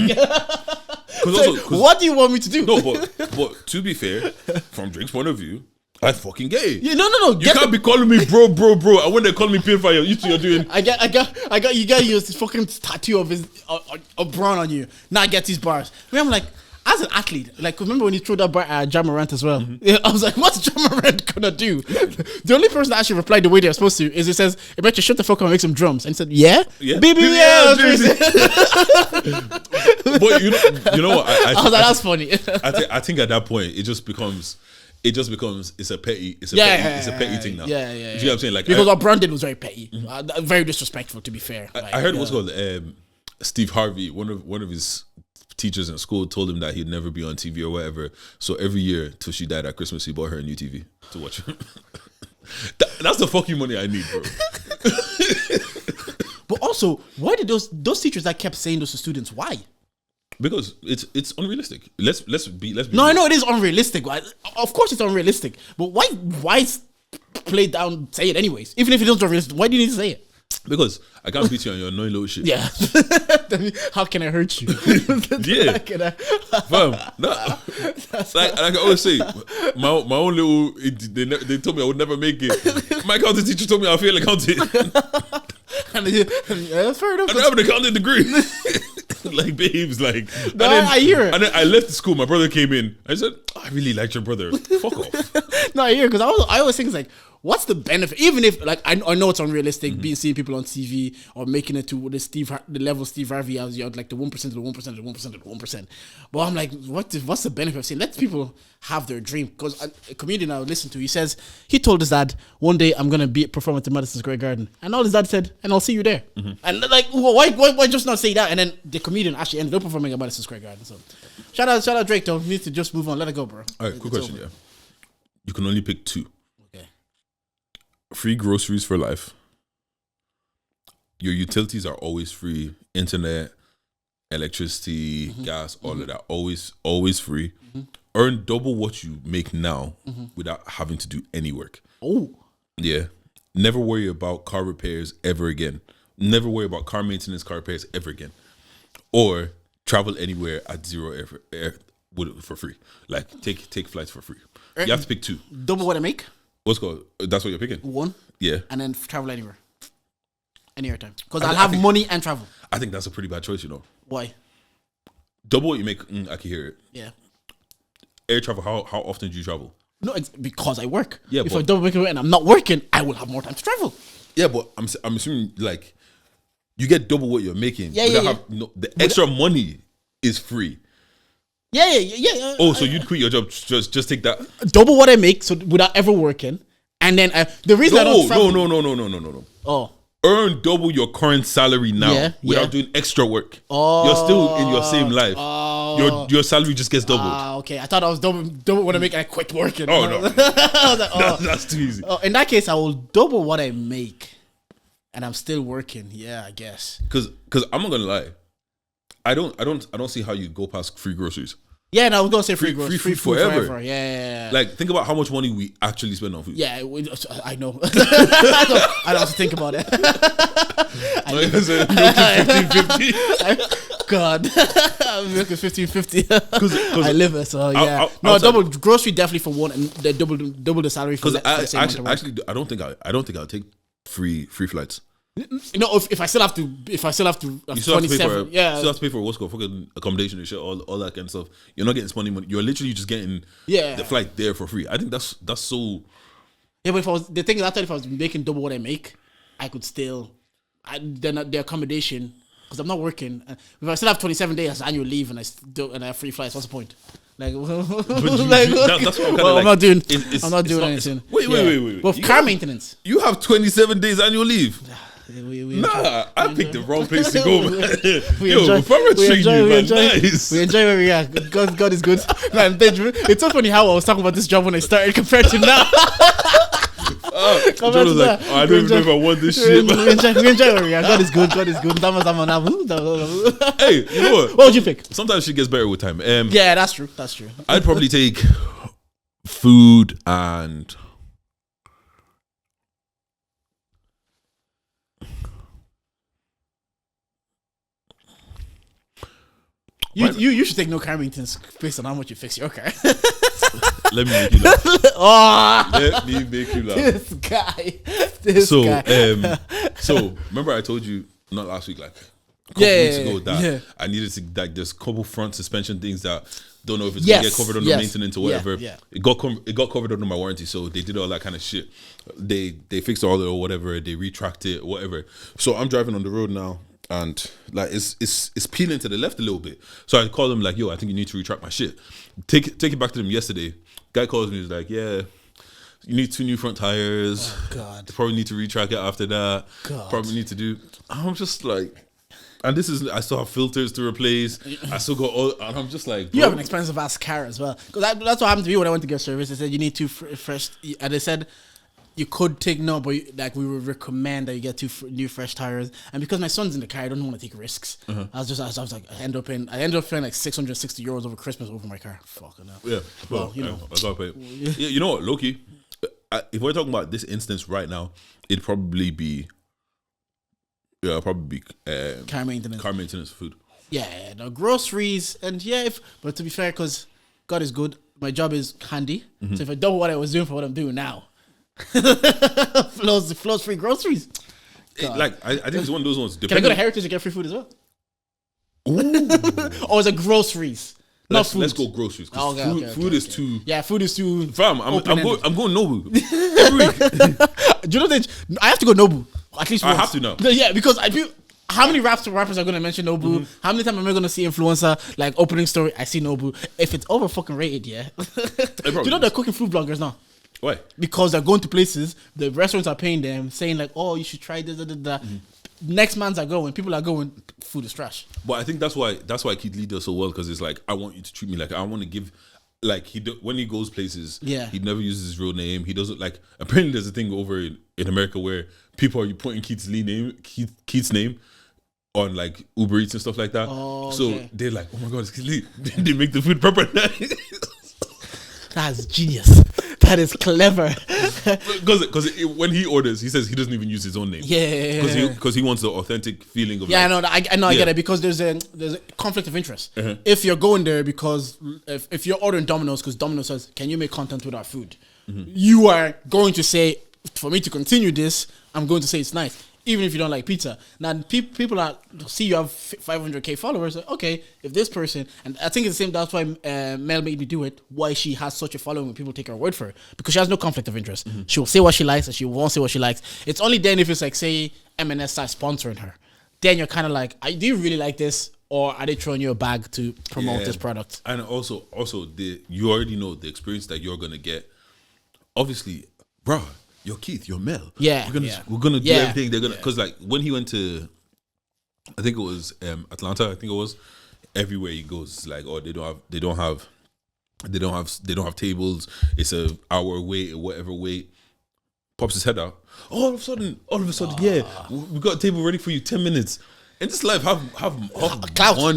So, what do you want me to do? No, but to be fair, from Drake's point of view, I fucking gay. Yeah, no. You can't be calling me bro. And when they call me Pinfire, you two are doing. I got you got this fucking tattoo of his of Braun on you. Now I get these bars. I'm like, as an athlete, like remember when he threw that bar at Jamarant as well? Yeah, I was like, what's Jamarant gonna do? The only person that actually replied the way they're supposed to is he says, I bet you shut the fuck up and make some drums. And he said, yeah? BBL. But you know what? I was like, that's funny. I think at that point it just becomes it's a petty thing now. Yeah. You know what I'm saying? Like because what Braun did was very petty, very disrespectful. To be fair, I heard what's called Steve Harvey. One of his teachers in school told him that he'd never be on TV or whatever. So every year till she died at Christmas, he bought her a new TV to watch. That's the fucking money I need, bro. But also, why did those teachers that kept saying those to students? Why? Because it's unrealistic. Let's be. No, I know it is unrealistic. Of course, it's unrealistic. But why play it down? Say it anyways. Even if it is unrealistic, why do you need to say it? Because I can't beat you on your annoying little shit. Yeah. How can I hurt you? Yeah. Fam, like I always say, my own little. They told me I would never make it. My accounting teacher told me I'll fail accounting. Yeah, fair enough. I don't have an accounting degree. Like babes, like. No, I hear it. And then I left the school. My brother came in. I said, I really liked your brother. Fuck off. No, I hear it because I always think like, what's the benefit? Even if like I know it's unrealistic, seeing people on TV or making it to the level Steve Harvey has, you like the 1% of the 1% of the 1% of the 1%. But I'm like, what's the benefit of saying let people have their dream? Because a comedian I listened to, he told his dad one day I'm gonna perform at the Madison Square Garden, and all his dad said, and I'll see you there. And like, why just not say that? And then the comedian actually ended up performing at Madison Square Garden. So shout out Drake though. We need to just move on. Let it go, bro. All right, quick question. Over. Yeah, you can only pick two. Okay. Free groceries for life. Your utilities are always free. Internet, electricity, gas, all of that. Always free. Earn double what you make now without having to do any work. Oh. Yeah. Never worry about car repairs ever again. Never worry about car maintenance, car repairs ever again. Or travel anywhere at zero air for free. Like take flights for free. You have to pick two. Double what I make? What's called? That's what you're picking? One. Yeah. And then travel anywhere. Any airtime. Because I'll have money and travel. I think that's a pretty bad choice, you know. Why? Double what you make, I can hear it. Yeah. Air travel, how often do you travel? No, it's because I work. Yeah, if I double make it and I'm not working, I will have more time to travel. Yeah, but I'm assuming like you get double what you're making. Yeah. The extra money is free. Yeah. Oh, so you'd quit your job just take that double what I make, so without ever working, and then the reason I don't travel. No. Oh, earn double your current salary now without doing extra work. You're still in your same life. Your salary just gets doubled. Okay. I thought I was double when I make. I quit working. Oh no, I was like, that's too easy. In that case, I will double what I make, and I'm still working. Yeah, I guess. Because I'm not gonna lie, I don't see how you go past free groceries. Yeah, and I was gonna say free groceries, free food forever. Yeah. Like, think about how much money we actually spend on food. Yeah, I know. I don't have to think about it. God, milk is 15.50. I live it, so yeah. Double grocery definitely for one, and they double the salary for because actually, I don't think I'll take free flights. If I still have to, you still have to pay for what's called fucking accommodation and shit, all that kind of stuff. You're not getting spending money. You're literally just getting the flight there for free. I think that's so. Yeah, but if I was if I was making double what I make, I could still, the accommodation, because I'm not working. If I still have 27 days annual leave and I have free flights, what's the point? Like, that's what I'm not doing. I'm not doing anything. Wait. But car maintenance. You have 27 days annual leave. I picked the wrong place to go, man. We enjoy where we are. God is good. Man, it's so funny how I was talking about this job when I started compared to now. I don't even know if I want this shit. We enjoy where we are. God is good. Hey, you know what? What would you pick? Sometimes shit gets better with time. Yeah, that's true. I'd probably take food and. You should take no car maintenance based on how much you fix your car. Let me make you laugh. Let me make you laugh. This guy. So remember I told you not last week, like a couple weeks ago that I needed to, like, there's a couple front suspension things that don't know if it's gonna get covered under maintenance or whatever. It got covered under my warranty, so they did all that kind of shit. They fixed all it or whatever. They retracted it or whatever. So I'm driving on the road now. And like it's peeling to the left a little bit. So I called them like, yo, I think you need to retract my shit. Take it back to them yesterday. Guy calls me, he's like, yeah, you need 2 new front tires. Oh God. You probably need to retract it after that. God. Probably need to do. I'm just like, and I still have filters to replace. I still got all, and I'm just like, bro. You have an expensive ass car as well. Because that's what happened to me when I went to get service. They said you need 2 fresh, and they said you could take but like we would recommend that you get 2 new fresh tires. And because my son's in the car, I don't want to take risks. I was like, I end up paying like 660 euros over Christmas over my car. Fucking hell. Yeah, well, you know, I gotta pay. Yeah, you know what, low-key, if we're talking about this instance right now, it'd probably be car maintenance, food. Yeah, no groceries, and but to be fair, because God is good, my job is handy. So if I double what I was doing for what I'm doing now. flows free groceries. I think it's one of those ones. Can I go to Heritage and get free food as well? Or is it groceries? Let's go groceries. Food is too. Yeah, food is too. Fam, I'm going Nobu every week. Do you know I have to go Nobu at least once. I have to now. Yeah, because I feel. How many rappers are going to mention Nobu? How many times am I going to see influencer like opening story? I see Nobu. If it's over fucking rated, Do you know they're cooking food bloggers now? Why? Because they're going to places, the restaurants are paying them, saying like, "Oh, you should try this." Next months are going, people are going, food is trash. But I think that's why Keith Lee does so well, because it's like, I want you to treat me like I want to give. Like when he goes places, he never uses his real name. He doesn't like. Apparently, there's a thing over in America where people are putting Keith's name on like Uber Eats and stuff like that. So they're like, "Oh my god, it's Keith Lee!" They make the food proper. That's genius. That is clever. Because when he orders, he says he doesn't even use his own name. Because he wants the authentic feeling of. Yeah, like, I know. I get it, because there's a conflict of interest. If you're going there because if you're ordering Domino's because Domino's says, "Can you make content with our food?" You are going to say, "For me to continue this, I'm going to say it's nice." Even if you don't like pizza. Now, people see you have 500k followers. Like, okay, if this person, and I think it's the same, that's why Mel made me do it, why she has such a following when people take her word for it. Because she has no conflict of interest. She'll say what she likes and she won't say what she likes. It's only then if it's like, say, M&S starts sponsoring her. Then you're kind of like, do you really like this? Or are they throwing you a bag to promote this product? And also you already know the experience that you're going to get. Obviously, bro, yo, Keith, you're Mel. Yeah, we're gonna do Yeah. everything. They're gonna because like when he went to, I think it was Atlanta. I think it was. Everywhere he goes, it's like, oh, they don't have tables. It's a hour wait or whatever wait. Pops his head out. All of a sudden, yeah, we got a table ready for you. 10 minutes. In this life, have Clout. money. And clout, bro.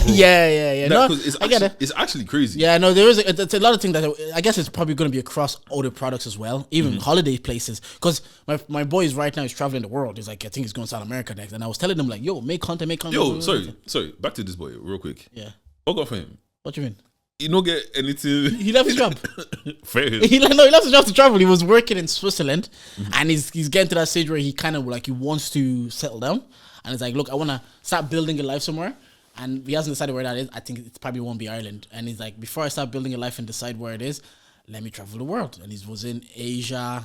Yeah. Like, No, 'cause it's I get actually, it. it's actually crazy. Yeah, no, there is. It's a lot of things that I guess it's probably going to be across other products as well, even holiday places. Because my boys right now is traveling the world. He's like, I think he's going to South America next, and I was telling him like, yo, make content. Yo, sorry. Back to this boy real quick. Yeah. What got for him? What you mean? You don't get anything. He left his job. Fair. He left his job to travel. He was working in Switzerland, and he's getting to that stage where he kind of like he wants to settle down, and he's like, look, I want to start building a life somewhere, and he hasn't decided where that is. I think it probably won't be Ireland, and he's like, before I start building a life and decide where it is, let me travel the world. And he was in Asia,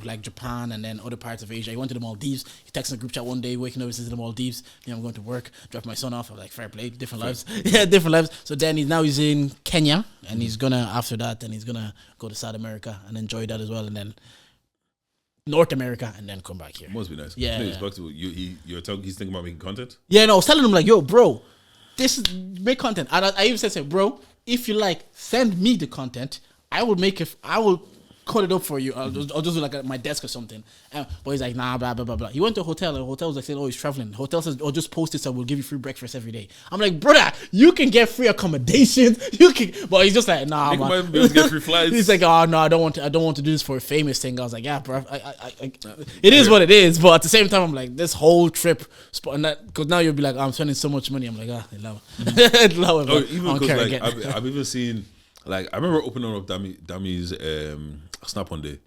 like Japan, and then other parts of Asia. He went to the Maldives. He texted a group chat one day, waking up, he says to the Maldives, I'm going to work, drop my son off. I was like, fair play, different lives. Yeah, different lives. So then he's in Kenya, and he's gonna, after that, then he's gonna go to South America and enjoy that as well, and then North America, and then come back here. Must be nice. Yeah, He's yeah. back to he's thinking about making content. Yeah, no, I was telling him like, yo, bro, this is make content. And I even said, bro, if you like, send me the content. I will make it. I will cut it up for you. I'll just do like at my desk or something. But he's like, nah, blah blah blah blah. He went to a hotel, and the hotel was like saying, oh, he's traveling. The hotel says, oh, just post this, and we'll give you free breakfast every day. I'm like, brother, you can get free accommodations. You can, but he's just like, nah, Nigga man. might even be able to get free flights. He's like, oh no, I don't want to do this for a famous thing. I was like, yeah, bro, it is what it is. But at the same time, I'm like, this whole trip, because now you'll be like, I'm spending so much money. I'm like, they love it. Love it. Oh, even because like I've even seen, like, I remember opening up Dammy's Snap one day.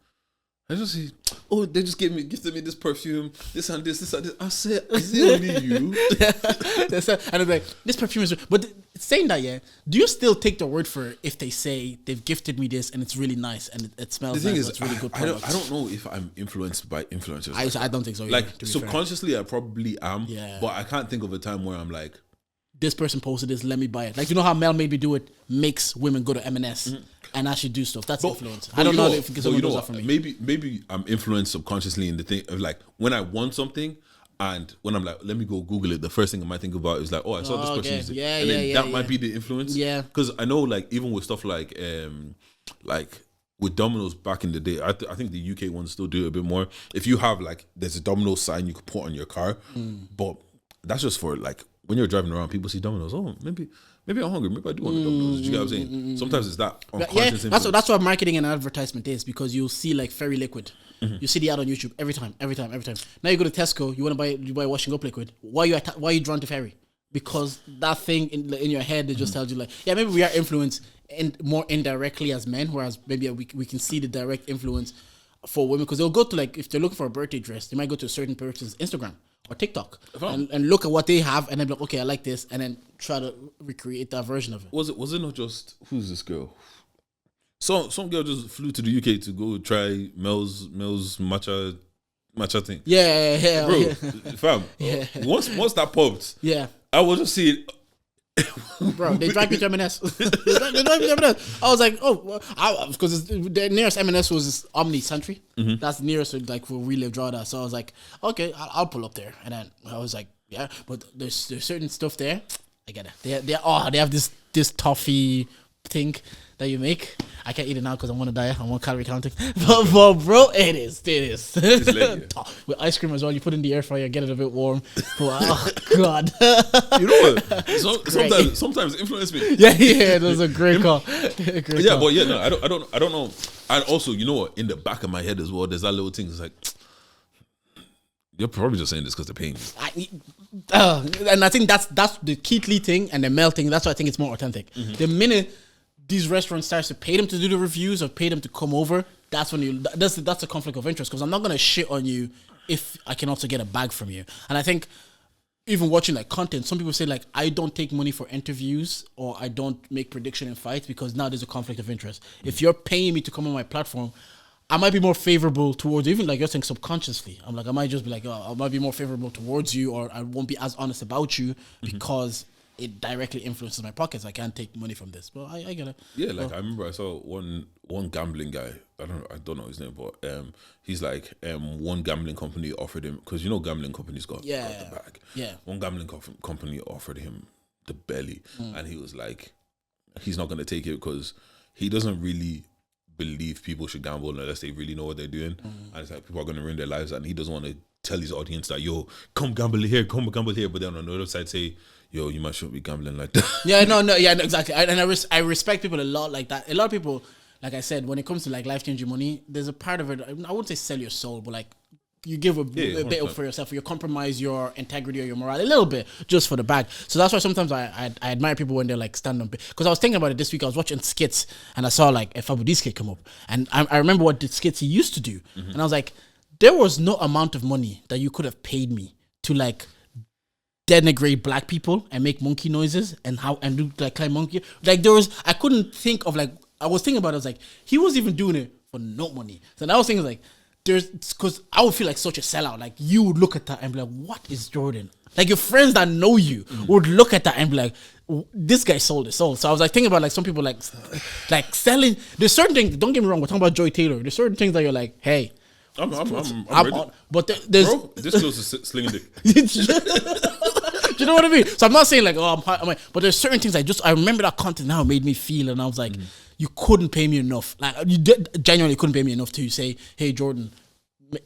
I just see, oh, they just gifted me this perfume, this and this. I said, is it only you? And it's like, this perfume is, but saying that, yeah, do you still take the word for it if they say they've gifted me this and it's really nice and it smells The thing nice, is, it's really good I product? don't know if I'm influenced by influencers. I don't think so. Like, either, to be subconsciously, I probably am. Yeah. But I can't think of a time where I'm like, this person posted this, let me buy it. Like, you know how Mel made me do it, makes women go to M&S and actually do stuff. That's influence. I don't know if someone does that for me. Maybe I'm influenced subconsciously in the thing of like when I want something and when I'm like, let me go Google it, the first thing I might think about is like, oh, I saw this person use it. Yeah, and then yeah, that might be the influence. Yeah. Because I know like even with stuff like with Domino's back in the day, I think the UK ones still do it a bit more. If you have like, there's a Domino's sign you could put on your car, but that's just for like, when you're driving around, people see Domino's. Oh, maybe I'm hungry. Maybe I do want the Domino's. You get what I'm saying? Sometimes it's that unconscious influence. That's what marketing and advertisement is, because you'll see like Fairy Liquid. You see the ad on YouTube every time. Now you go to Tesco, you want to buy washing up liquid. Why are you drawn to Fairy? Because that thing in your head, it just tells you like, yeah, maybe we are influenced more indirectly as men, whereas maybe we can see the direct influence for women, because they'll go to like, if they're looking for a birthday dress, they might go to a certain person's Instagram or TikTok and look at what they have and then be like, okay, I like this, and then try to recreate that version of it. Was it not just, who's this girl? Some girl just flew to the UK to go try Mel's matcha thing. Yeah, Bro, yeah. fam. Once that popped, Yeah. I was just seeing. Bro, they dragged me to M&S. I was like, oh, because the nearest M&S was Omni Santry. That's the nearest, like, for we live Drogheda. So I was like, okay, I'll pull up there. And then I was like, yeah, but there's certain stuff there. I get it. They have this toffee thing that you make. I can't eat it now because I'm on a diet. I'm on calorie counting. But bro, it is. It's lit, yeah. With ice cream as well. You put it in the air fryer, get it a bit warm. But, oh god. You know what? Sometimes influence me. Yeah, it was a great call. Yeah, but yeah, no, I don't know. And also, you know what? In the back of my head as well, there's that little thing. It's like, you're probably just saying this because they're paying you. And I think that's the Keith Lee thing and the Mel thing. That's why I think it's more authentic. The minute these restaurants starts to pay them to do the reviews or pay them to come over, that's when that's a conflict of interest, because I'm not gonna shit on you if I can also get a bag from you. And I think even watching like content, some people say like, I don't take money for interviews or I don't make prediction in fights because now there's a conflict of interest. If you're paying me to come on my platform, I might be more favorable towards, even like you're saying subconsciously, I might just be like, oh, I might be more favorable towards you, or I won't be as honest about you because it directly influences my pockets. I can't take money from this. But I get it. Yeah, like I remember I saw one gambling guy. I don't know his name, but he's like one gambling company offered him, because gambling companies got the bag. Yeah. One gambling company offered him the belly, and he was like, he's not gonna take it because he doesn't really believe people should gamble unless they really know what they're doing, and it's like people are gonna ruin their lives, and he doesn't want to tell his audience that, yo, come gamble here, but then on the other side say, yo, you might shouldn't be gambling like that. Exactly. I respect people a lot like that. A lot of people, like I said, when it comes to like life-changing money, there's a part of it, I wouldn't say sell your soul, but like you give a bit up for yourself, or you compromise your integrity or your morale a little bit just for the bag. So that's why sometimes I admire people when they're like stand-up. Because I was thinking about it this week. I was watching skits and I saw like a Fabulous skit come up, and I remember what the skits he used to do, and I was like, there was no amount of money that you could have paid me to like denigrate black people and make monkey noises and do like climb monkey. Like I couldn't think of, like, I was thinking about it, I was like, he was even doing it for no money. So I was thinking like, because I would feel like such a sellout. Like you would look at that and be like, what is Jordan? Like your friends that know you would look at that and be like, this guy sold his soul. So I was like thinking about like some people like selling. There's certain things, don't get me wrong, we're talking about Joy Taylor. There's certain things that you're like, hey, I'm ready. But there's bro, this close to slinging dick. Do you know what I mean? So I'm not saying like, but there's certain things I remember that content now made me feel, and I was like, you couldn't pay me enough. Like you genuinely couldn't pay me enough to say, hey Jordan,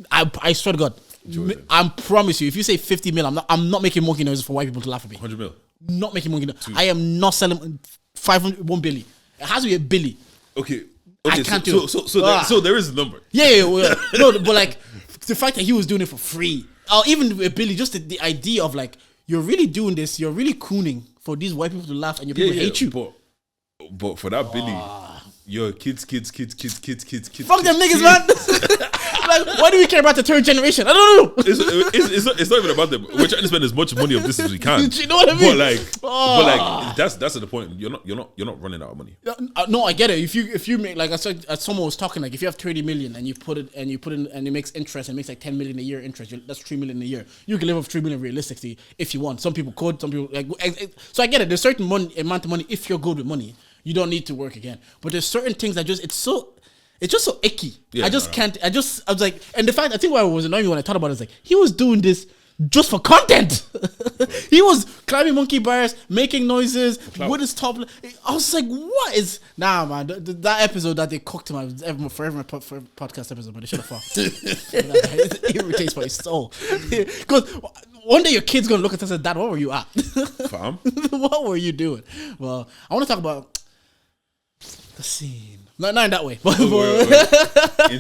I swear to God, Jordan, I promise you, if you say 50 mil, I'm not making monkey noises for white people to laugh at me. 100 mil. Not making monkey noises. I am not selling 1 billion. It has to be a billy. Okay, I can't do it. So there is a number. Yeah. No, but like the fact that he was doing it for free, or even with Billy, just the idea of like, you're really doing this, you're really cooning for these white people to laugh, and your people hate you. But for that Billy, your kids. Fuck them niggas, man. Like, why do we care about the third generation? I don't know. It's not even about them. We're trying to spend as much money on this as we can. You know what I mean? But like that's the point. You're not running out of money. No, I get it. If you make, like I said, someone was talking, like if you have 30 million and you put in and it makes interest and makes like 10 million a year interest, that's 3 million a year. You can live off 3 million realistically if you want. Some people could. Some people like. So I get it. There's certain amount of money. If you're good with money, you don't need to work again. But there's certain things that it's just so icky. Yeah, I was like, and the fact, I think what was annoying me when I thought about it is like, he was doing this just for content. He was climbing monkey bars, making noises with his top. I was like, what is, nah, man, that episode that they cooked him, forever my podcast episode, but they should have fucked. It irritates my soul. Because one day your kid's going to look at us and say, Dad, what were you at? Fam? What were you doing? Well, I want to talk about the scene. Not in that way.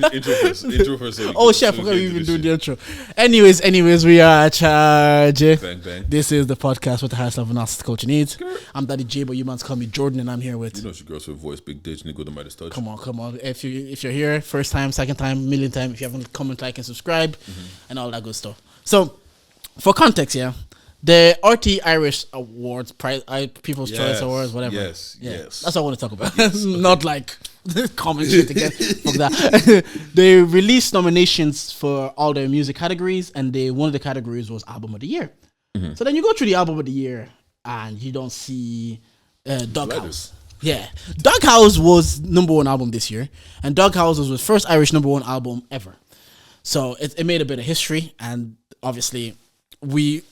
Intro first. Oh shit, I forgot we even doing the intro. Anyways, we are at charge. Bang, bang. This is the podcast with the highest level of analysis culture needs. I'm Daddy J, but you mans call me Jordan, and I'm here with. You know, she girls with voice, big ditch, nigga, the Midas touch. Come on. If you're here, first time, second time, millionth time, if you haven't, comment, like, and subscribe, and all that good stuff. So, for context, yeah. The RT Irish Awards, People's Choice Awards, whatever. Yes. That's what I want to talk about. Not like common shit again. Fuck that. They released nominations for all their music categories, and one of the categories was Album of the Year. So then you go through the Album of the Year, and you don't see Doghouse. Yeah. Doghouse was #1 album this year, and Doghouse was the first Irish #1 album ever. So it made a bit of history, and obviously we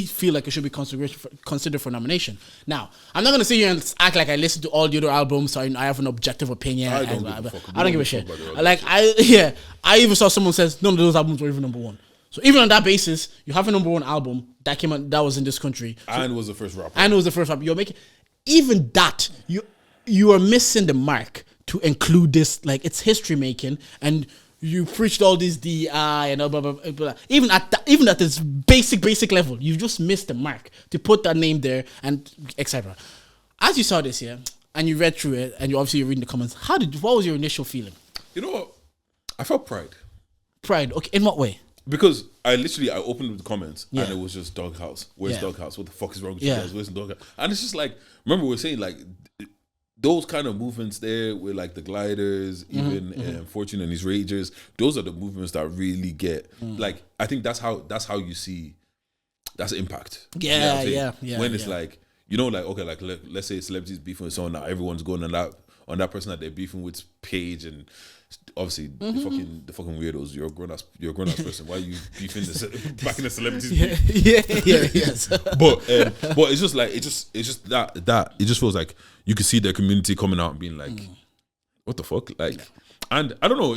feel like it should be considered for nomination. Now, I'm not going to sit here and act like I listen to all the other albums, so I have an objective opinion. I don't give a shit. Like, I even saw someone says none of those albums were even #1. So even on that basis, you have a #1 album that came out, that was in this country. And was the first rapper. You're making, even that, you are missing the mark to include this, like, it's history making, and you preached all this DI and blah, blah, blah, blah. Even at this basic level, you just missed the mark to put that name there and etc. As you saw this here and you read through it and you're reading the comments, what was your initial feeling? You know what? I felt pride. Pride, okay, in what way? Because I opened with the comments and it was just Doghouse. Where's Doghouse? What the fuck is wrong with you guys? Where's the Doghouse? And it's just like, remember we were saying like, those kind of movements there with like the gliders, even Fortune and his Ragers, those are the movements that really get like, I think that's how you see that's impact. Yeah. When it's like you know, like okay, like let's say celebrities beefing with someone, now everyone's going on that person that they're beefing with page, and obviously the fucking weirdos. You're a grown ass person. Why are you beefing back in the celebrities? Yes. But it's just like it just that it just feels like you could see their community coming out and being like, what the fuck, like, and I don't know.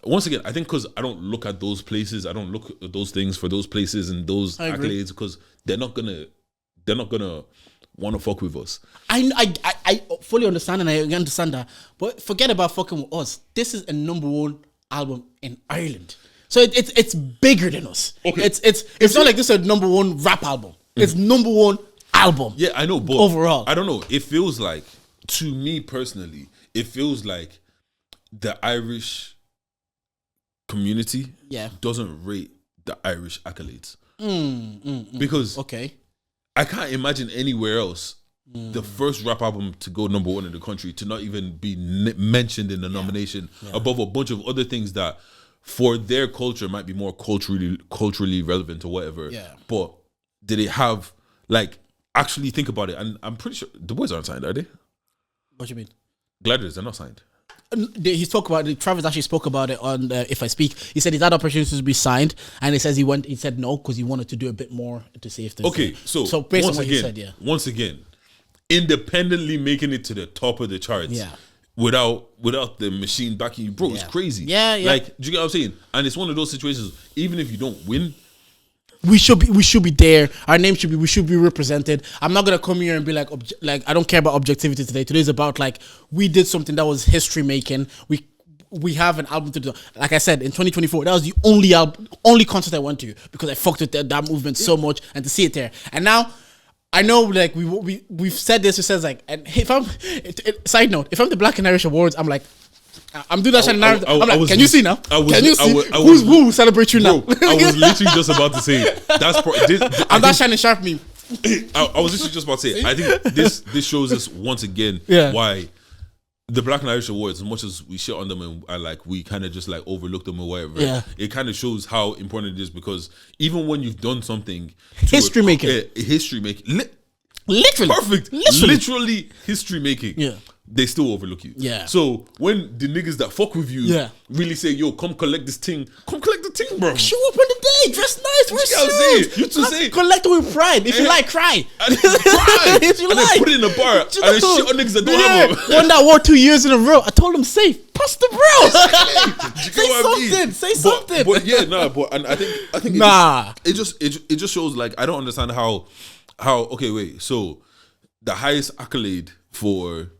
Once again, I think because I don't look at those places, I don't look at those things for those places and those accolades, because they're not gonna want to fuck with us. I fully understand, and I understand that, but forget about fucking with us. This is a number one album in Ireland, so it's bigger than us. Okay, it's not like this is a number one rap album. It's number one album. Yeah, I know, but overall, I don't know. It feels like, to me personally, it feels like the Irish community doesn't rate the Irish accolades because I can't imagine anywhere else the first rap album to go number one in the country to not even be mentioned in the nomination above a bunch of other things that for their culture might be more culturally relevant or whatever. Yeah. But did it have, like, actually think about it? And I'm pretty sure the boys aren't signed, are they? What do you mean? Gladiators, they're not signed. He spoke about it. Travis actually spoke about it on If I Speak. He said he's had opportunities to be signed, and he says he said no because he wanted to do a bit more to see if there's so based on what he said, once again, independently making it to the top of the charts, without the machine backing you, bro, it's crazy. Like, do you get what I'm saying? And it's one of those situations, even if you don't win, we should be there. Our name we should be represented. I'm not gonna come here and be like I don't care about objectivity today. Today's about, like, we did something that was history making. We have an album to do. Like I said, in 2024, that was the only concert I went to because I fucked with that movement so much, and to see it there. And now I know, like, we've said this. It says, like, and if I'm side note, if I'm the Black and Irish Awards, I'm like, I'm doing that shit. I'm like, can you see now? Can you see who celebrate you now? I was literally just about to say I'm not shining sharp meme. I was literally just about to say, I think this shows us once again why the Black and Irish Awards, as much as we shit on them and like we kind of just like overlook them or whatever, it kind of shows how important it is, because even when you've done something history making, literally history making, they still overlook you. So when the niggas that fuck with you really say, yo, come collect this thing, come collect the thing, bro. Show up on the day, dress nice, wear suits. You to say, collect it with pride. If you like, cry. And cry. If you and like, then put it in a bar and then shit on niggas that don't have them. One that wore 2 years in a row. I told him safe. Pass the bro. Say something. But and I think it just shows, like, I don't understand how okay, wait, so the highest accolade for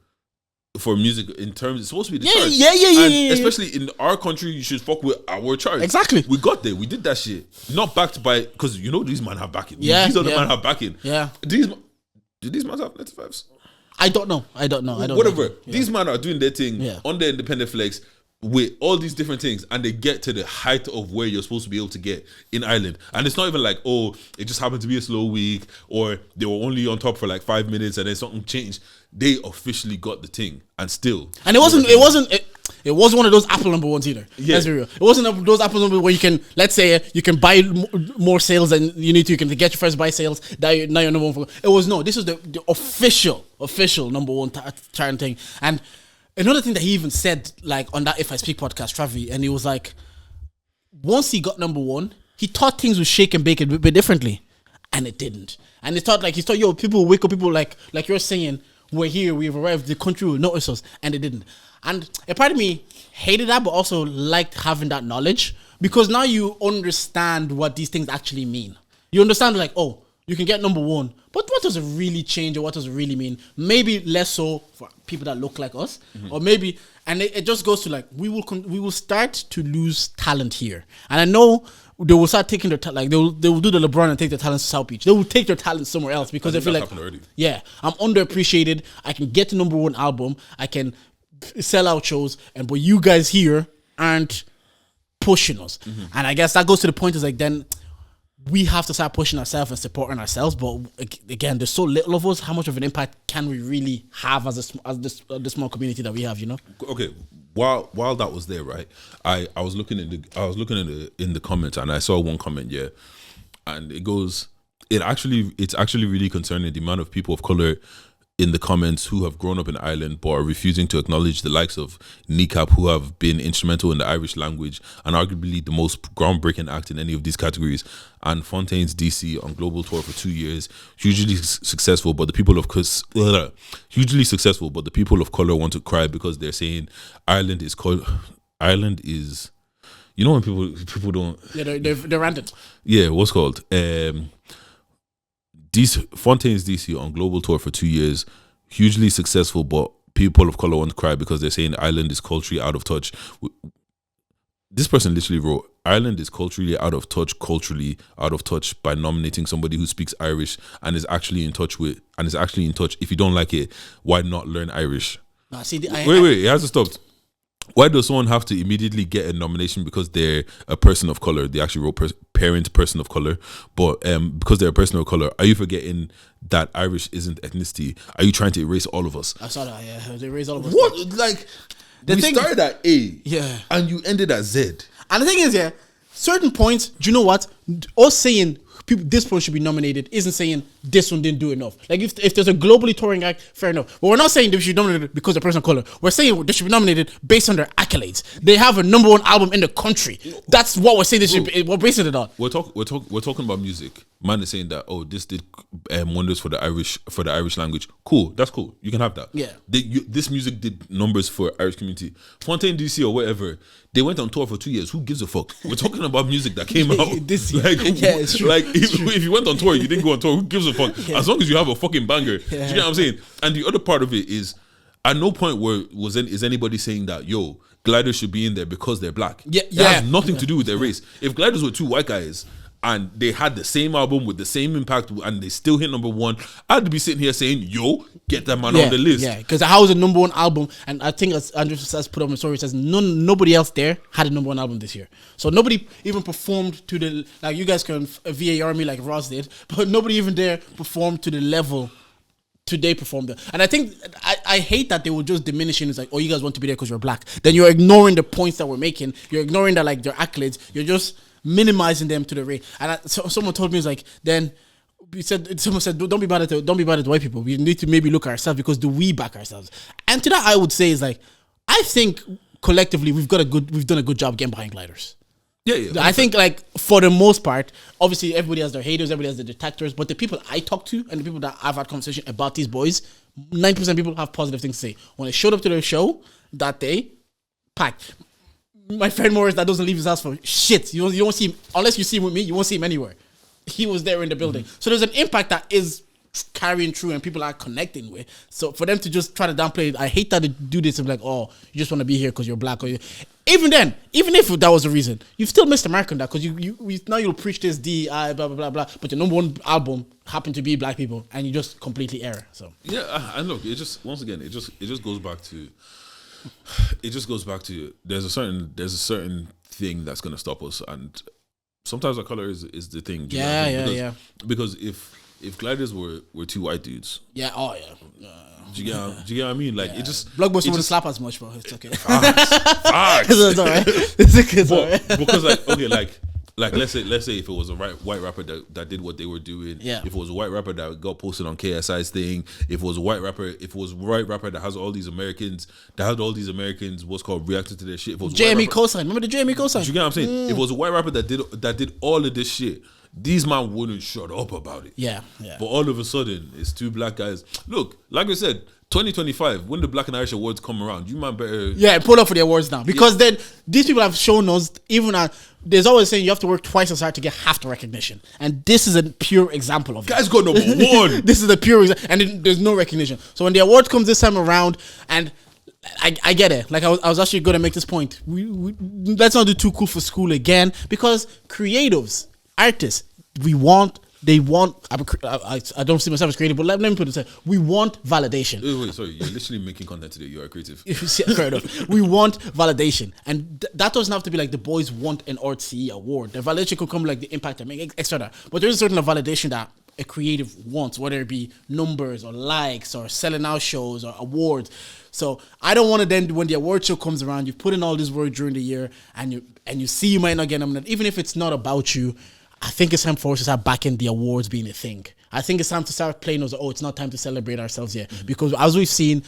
music in terms, it's supposed to be the charts. And especially in our country, you should fuck with our charts. Exactly. We got there. We did that shit. Not backed by, because you know these men have backing. These other men have backing. Do these men have 95s? I don't know. Whatever. These men are doing their thing on their independent flex with all these different things, and they get to the height of where you're supposed to be able to get in Ireland. And it's not even like, oh, it just happened to be a slow week, or they were only on top for like 5 minutes and then something changed. They officially got the thing, and still. And it wasn't one of those Apple number ones either. Let's be real. It wasn't those Apple number where you can, let's say, you can buy more sales than you need to. You can get your first buy sales. Now you're number one. This is the official number one chart thing. And another thing that he even said, like, on that If I Speak podcast, Travi, and he was like, once he got number one, he thought things would shake and bake a bit differently, and it didn't. And he thought, yo, people will wake up, people like you're saying, we're here, we've arrived, the country will notice us, and it didn't. And a part of me hated that, but also liked having that knowledge, because now you understand what these things actually mean. You understand, like, oh, you can get number one, but what does it really change, or what does it really mean? Maybe less so for people that look like us, or maybe, and it just goes to, like, we will start to lose talent here. And I know they will start taking their talent, like they will do the LeBron and take their talents to South Beach. They will take their talents somewhere else because they feel like, I'm underappreciated. I can get the number one album. I can sell out shows, but you guys here aren't pushing us. And I guess that goes to the point is, like, then we have to start pushing ourselves and supporting ourselves. But again, there's so little of us. How much of an impact can we really have as the small community that we have? You know. Okay. While that was there, right? I was looking in the comments, and I saw one comment, and it goes, it's actually really concerning the amount of people of color in the comments who have grown up in Ireland but are refusing to acknowledge the likes of Kneecap, who have been instrumental in the Irish language and arguably the most groundbreaking act in any of these categories, and Fontaine's DC on global tour for 2 years, hugely successful, but the people of hugely successful, but the people of color want to cry because they're saying Ireland is, you know, when people don't, they're ranted. Yeah, what's called Fontaine's DC on global tour for 2 years, hugely successful, but people of color want to cry because they're saying Ireland is culturally out of touch. This person literally wrote, Ireland is culturally out of touch by nominating somebody who speaks Irish and is actually in touch. If you don't like it, why not learn Irish? Wait, it hasn't stopped. Why does someone have to immediately get a nomination because they're a person of color? They actually wrote person of color, but because they're a person of color, are you forgetting that Irish isn't ethnicity? Are you trying to erase all of us? I saw that. Yeah, they erase all of us. What? Like, we started at A, yeah, and you ended at Z. And the thing is, yeah, certain points. Do you know what? Us saying this one should be nominated isn't saying this one didn't do enough. Like if there's a globally touring act, fair enough. But we're not saying they should be nominated because they're person of color. We're saying they should be nominated based on their accolades. They have a #1 album in the country. That's what we're saying. They should be, we're basing it on. We're talking about music. Man is saying that this did wonders for the Irish language. Cool, that's cool. You can have that. Yeah. This music did numbers for Irish community. Fontaine DC or whatever. They went on tour for 2 years. Who gives a fuck? We're talking about music that came out this year. Like, yeah, it's true. Like if you went on tour, you didn't go on tour. Who gives a fuck? Yeah. As long as you have a fucking banger. Yeah. Do you get what I'm saying? And the other part of it is, at no point is anybody saying that gliders should be in there because they're black. Yeah, It has nothing to do with their race. If gliders were 2 white guys and they had the same album with the same impact and they still hit #1, I'd be sitting here saying, get that man on the list. Yeah, because how is a #1 album? And I think as Andrew says, put up in story, says nobody else there had a #1 album this year. So nobody even performed to the, like you guys can VAR me like Ross did, but nobody even there performed to the level they performed there. And I think I hate that they will just diminish it. It's like, you guys want to be there because you're black. Then you're ignoring the points that we're making. You're ignoring that, like, their accolades. You're just minimizing them to the rate. And someone told me, it's like, then someone said, don't be mad at the white people. We need to maybe look at ourselves, because do we back ourselves? And to that, I would say is like, I think collectively we've done a good job getting behind gliders. Yeah. I think, like, for the most part, obviously everybody has their haters, everybody has their detractors, but the people I talk to and the people that I've had conversation about these boys, 90% of people have positive things to say. When they showed up to their show that day, packed. My friend Morris that doesn't leave his house for shit. You won't see him, unless you see him with me, you won't see him anywhere. He was there in the building. So there's an impact that is carrying through and people are connecting with. So for them to just try to downplay it, I hate that they do this and be like, you just want to be here because you're black. Even then, even if that was the reason, you've still missed the mark on that, because now you'll preach this DI, blah, blah, blah, blah, but your #1 album happened to be black people and you just completely error. So yeah, and look, it just, once again, it just goes back to, there's a certain thing that's going to stop us, and sometimes our color is the thing. Yeah. Because if gliders were 2 white dudes, do you get what I mean? Like, it just, Blockbuster wouldn't slap as much, but it's okay. facts. It's alright. It's alright. Because like let's say if it was a white rapper that did what they were doing, if it was a white rapper that got posted on KSI's thing, if it was a white rapper that has all these Americans what's called reacted to their shit, if it was JME cosign, remember the JME cosign? You get what I'm saying? If it was a white rapper that did all of this shit, these man wouldn't shut up about it. Yeah. But all of a sudden, it's 2 black guys. Look, like I said, 2025, when the Black and Irish Awards come around, you man better... Yeah, pull up for the awards now. Because then, these people have shown us, there's always saying you have to work twice as hard to get half the recognition. And this is a pure example of Guys got #1. This is a pure example. And there's no recognition. So when the award comes this time around, and I get it. Like, I was actually going to make this point. We let's not do too cool for school again, because creatives, artists, they want, I don't see myself as creative, but let me put it this way. We want validation. Wait, sorry, you're literally making content today. You are creative. Fair enough. We want validation, and that doesn't have to be like the boys want an RTE award. The validation could come like the impact I make, etc. But there's a certain validation that a creative wants, whether it be numbers or likes or selling out shows or awards. So I don't want to then, when the award show comes around, you put in all this work during the year and you see you might not get nominated, even if it's not about you. I think it's time for us to start backing the awards being a thing. I think it's time to start playing those. Oh, it's not time to celebrate ourselves yet, because as we've seen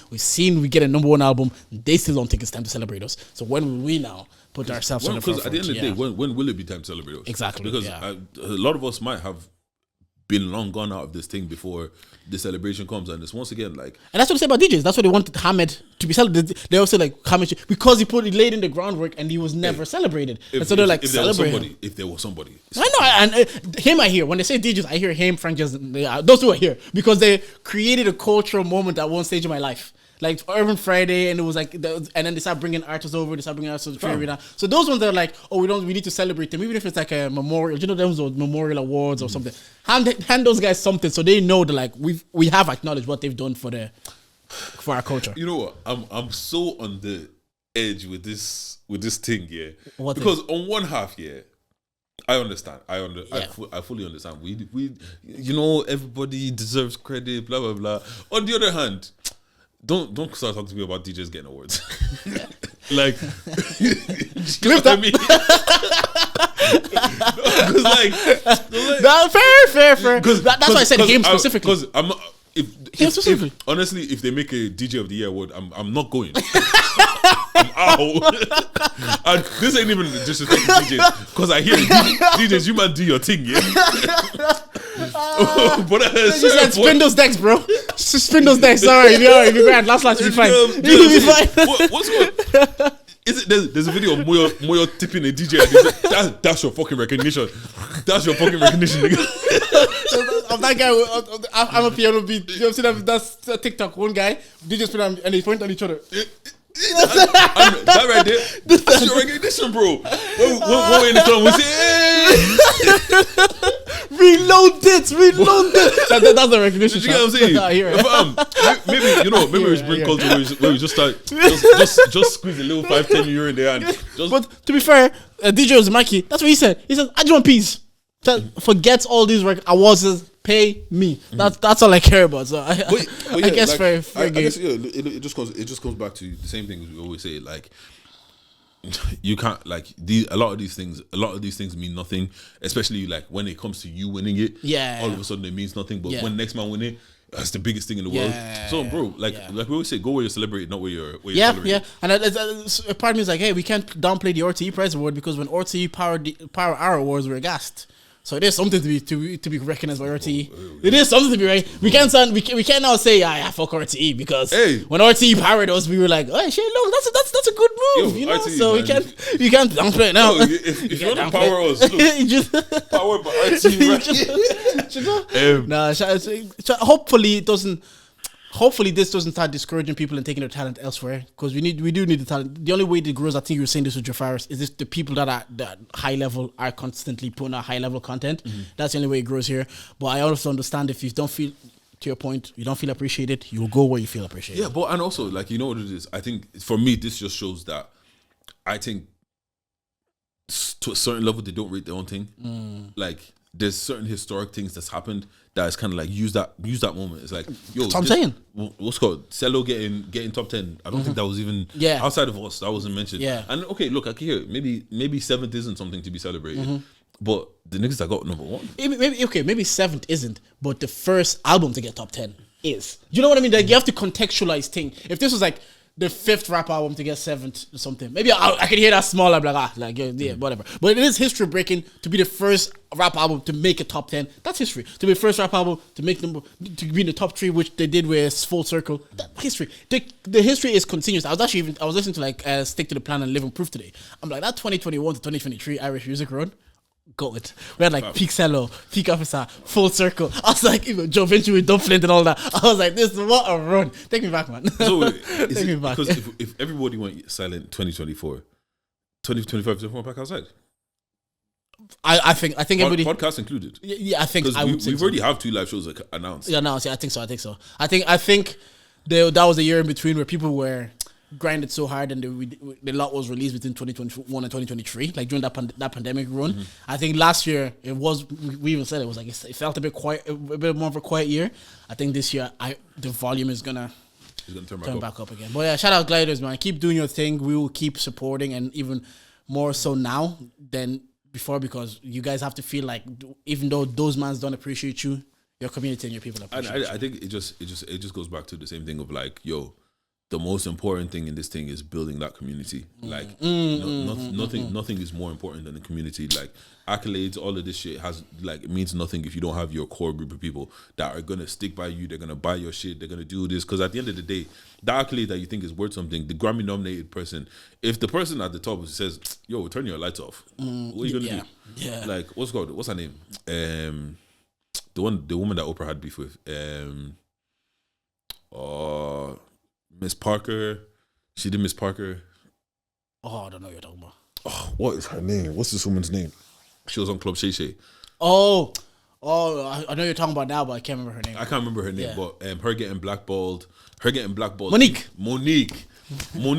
we get a number one album. They still don't think it's time to celebrate us. So when will we now put ourselves on the front? Because at the end of the day, when will it be time to celebrate us? Exactly. Because a lot of us might have been long gone out of this thing before the celebration comes, and it's once again like, and that's what they say about DJs. That's what they wanted Hamed to be celebrated. They also like Hamed because he laid in the groundwork and he was never celebrated. And so they're like, celebrate. If there was somebody, I know, and him I hear when they say DJs, I hear him, Frank, just those two are here because they created a cultural moment at one stage of my life. Like Urban Friday, and it was like, and then they start bringing artists over. They start bringing artists to the arena. So those ones are like, oh, we need to celebrate them, even if it's like a memorial. You know, those memorial awards or something. Hand those guys something so they know that like we have acknowledged what they've done for our culture. You know what? I'm so on the edge with this thing, yeah. What because on one half, yeah, I understand. I fully understand. We everybody deserves credit. Blah blah blah. On the other hand, don't start talking to me about DJs getting awards. Like, clip that. No, fair. That's why I said him specifically. Because I'm not. If they make a DJ of the Year award, I'm not going. I'm out. And this ain't even disrespect to DJs, because I hear DJs, you man do your thing, yeah. But you said spin those decks, bro. Spin those decks. Sorry, you'll be grand. Last you'll be fine. You'll be fine. What's good? Is it there's a video of Moyo tipping a DJ and he's like, that's your fucking recognition. That's your fucking recognition, nigga. Of that guy, I'm a piano beat. You ever seen that? That's a TikTok. One guy, DJ spin and they point on each other. That right there, that's your recognition, bro. When we're in the club, we say, reload it. That's the recognition. You get what I'm saying? I hear it. Maybe we should bring culture where we just start just squeeze a little 5-10 euro in there and just. But to be fair, DJ Uzumaki, that's what he said. He said, I just want peace. Forget all these awards. Pay me. That's all I care about. So I guess like, fair game. I guess it just comes back to the same thing we always say. Like, you can't like a lot of these things mean nothing, especially like when it comes to you winning it. Yeah. All of a sudden it means nothing. But when next man win it, that's the biggest thing in the world. So, bro, like we always say, go where you're celebrating, not where you're celebrating. Yeah. And a part of me is like, hey, we can't downplay the RTE Prize Award because when RTE power our awards, we're aghast. So it is something to be recognized by RTE. It is something to be right. We can't now say fuck RTE because when RTE powered us, we were like, oh shit, look, that's a good move, you know. RTE, so man, we can't downplay it now. No, if you want to power us, look, just power by RTE. Hopefully it doesn't. Hopefully this doesn't start discouraging people and taking their talent elsewhere, because we do need the talent. The only way it grows, I think you were saying this with Jafaris, is this the people that are high level are constantly putting out high level content. That's the only way it grows here. But I also understand if you don't feel, to your point, you don't feel appreciated, you'll go where you feel appreciated. Yeah, but and also like, you know what it is? I think for me this just shows that I think to a certain level they don't rate their own thing. Like there's certain historic things that's happened that is kind of like use that moment. It's like, yo, that's what I'm saying. What's called Cello getting top 10. I don't think that was even outside of us. That wasn't mentioned. Yeah. And okay, look, I can hear it. Maybe seventh isn't something to be celebrated, but the niggas that got number one. Maybe seventh isn't, but the first album to get top 10 is. You know what I mean? Like you have to contextualize things. If this was like the fifth rap album to get seventh or something, maybe I can hear that small. I'm like, whatever. But it is history breaking to be the first rap album to make a top 10. That's history. To be the first rap album to make to be in the top 3, which they did with Full Circle. That's history. The history is continuous. I was listening to like Stick to the Plan and Living Proof today. I'm like, that 2021 to 2023 Irish music run. Go it. We had like Peak Cello, Peak Officer, Full Circle. I was like, Joe Vinci with Dump Flint and all that. I was like, this what a run. Take me back, man. So Take me back. Because if everybody went silent 2024, 2025 is everyone back outside. I think everybody, podcast included. Yeah, I think we already have 2 live shows announced. Yeah, announced. Yeah, I think so. I think that was a year in between where people were grinded so hard, and the lot was released between 2021 and 2023, like during that pandemic run. I think last year we even said it was like it felt a bit quiet, a bit more of a quiet year. I think this year the volume is gonna turn back up again. But yeah, shout out Gliders, man. Keep doing your thing. We will keep supporting, and even more so now than before, because you guys have to feel like even though those mans don't appreciate you, your community and your people appreciate you. I think it just goes back to the same thing of like, yo, the most important thing in this thing is building that community. Like nothing is more important than the community. Like accolades, all of this shit it means nothing if you don't have your core group of people that are gonna stick by you. They're gonna buy your shit. They're gonna do this, because at the end of the day, the accolade that you think is worth something, the Grammy nominated person, if the person at the top says, "Yo, turn your lights off," what are you gonna do? Yeah. Like what's her name? The woman that Oprah had beef with. Miss Parker. She did Miss Parker. Oh, I don't know what you're talking about. Oh, what is her name? What's this woman's name? She was on Club Shay Shay. Oh, I know you're talking about now, but I can't remember her name. I can't remember her name, but her getting blackballed. Monique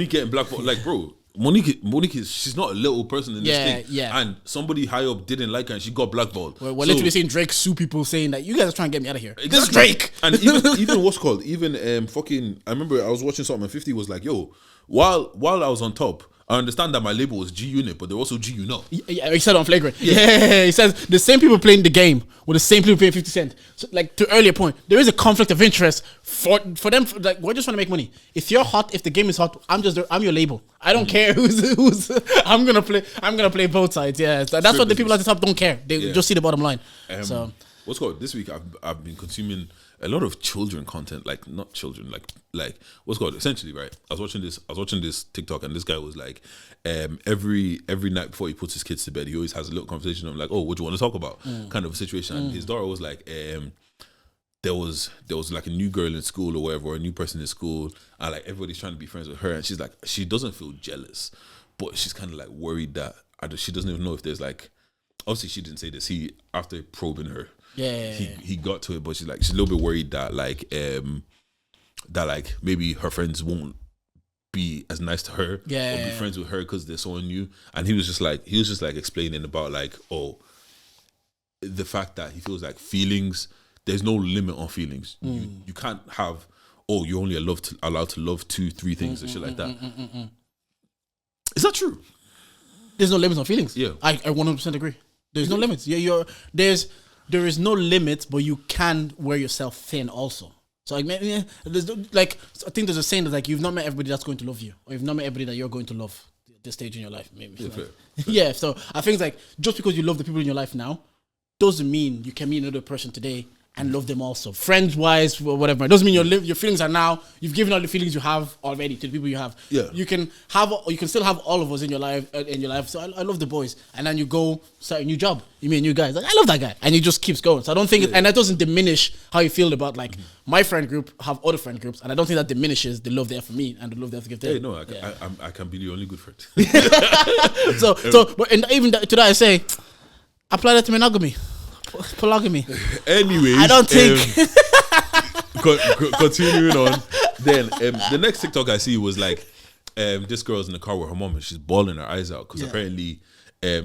getting blackballed. Like, bro, Monique is, she's not a little person in this thing. Yeah. And somebody high up didn't like her and she got blackballed. We're literally seeing Drake sue people saying that you guys are trying to get me out of here. Exactly. This is Drake. And even what's called, I remember I was watching something and 50 was like, yo, while I was on top, I understand that my label was G Unit, but they're also G You Know. Yeah, he said on Flagrant. Yeah, he says the same people playing the game with the same people paying 50 Cent. So, like, to earlier point, there is a conflict of interest for them. Like, we're just trying to make money. If you're hot, if the game is hot, I'm your label. I don't care who's. I'm gonna play both sides. Yeah, so that's what the people at the top don't care. They just see the bottom line. So what's called this week? I've been consuming a lot of children content, like not children, like what's called essentially, right? I was watching this TikTok, and this guy was like, every night before he puts his kids to bed, he always has a little conversation of like, oh, what do you want to talk about? Kind of a situation. And his daughter was like, there was like a new girl in school or whatever, or a new person in school, and like everybody's trying to be friends with her, and she's like, she doesn't feel jealous, but she's kind of like worried that she doesn't even know if there's like, obviously she didn't say this, after probing her, he got to it, but she's a little bit worried that maybe her friends won't be as nice to her or be friends with her because they're so new. And he was just like explaining about like, oh, the fact that he feels like feelings, there's no limit on feelings. You can't have, oh, you're only allowed to love 2-3 things and shit like that. Is that true? There's no limits on feelings. Yeah, I 100% agree. There's no limits. There is no limits, but you can wear yourself thin also. So like, I think there's a saying that like, you've not met everybody that's going to love you, or you've not met everybody that you're going to love at this stage in your life. Maybe. Yeah, fair. Yeah. So I think it's like, just because you love the people in your life now, doesn't mean you can meet another person today and love them also, friends wise, whatever. It doesn't mean your feelings are now. You've given all the feelings you have already to the people you have. Yeah. You can still have all of us in your life. So I love the boys, and then you go start a new job. You meet new guys. Like, I love that guy, and it just keeps going. So I don't think, and that doesn't diminish how you feel about like my friend group have other friend groups, and I don't think that diminishes the love they have for me and the love they have to give them. Hey, no, I can be the only good friend. But even to that I say, apply that to monogamy. Polygamy. Anyways, I don't think. Continuing on, then the next TikTok I see was like, this girl's in the car with her mom and she's bawling her eyes out because apparently,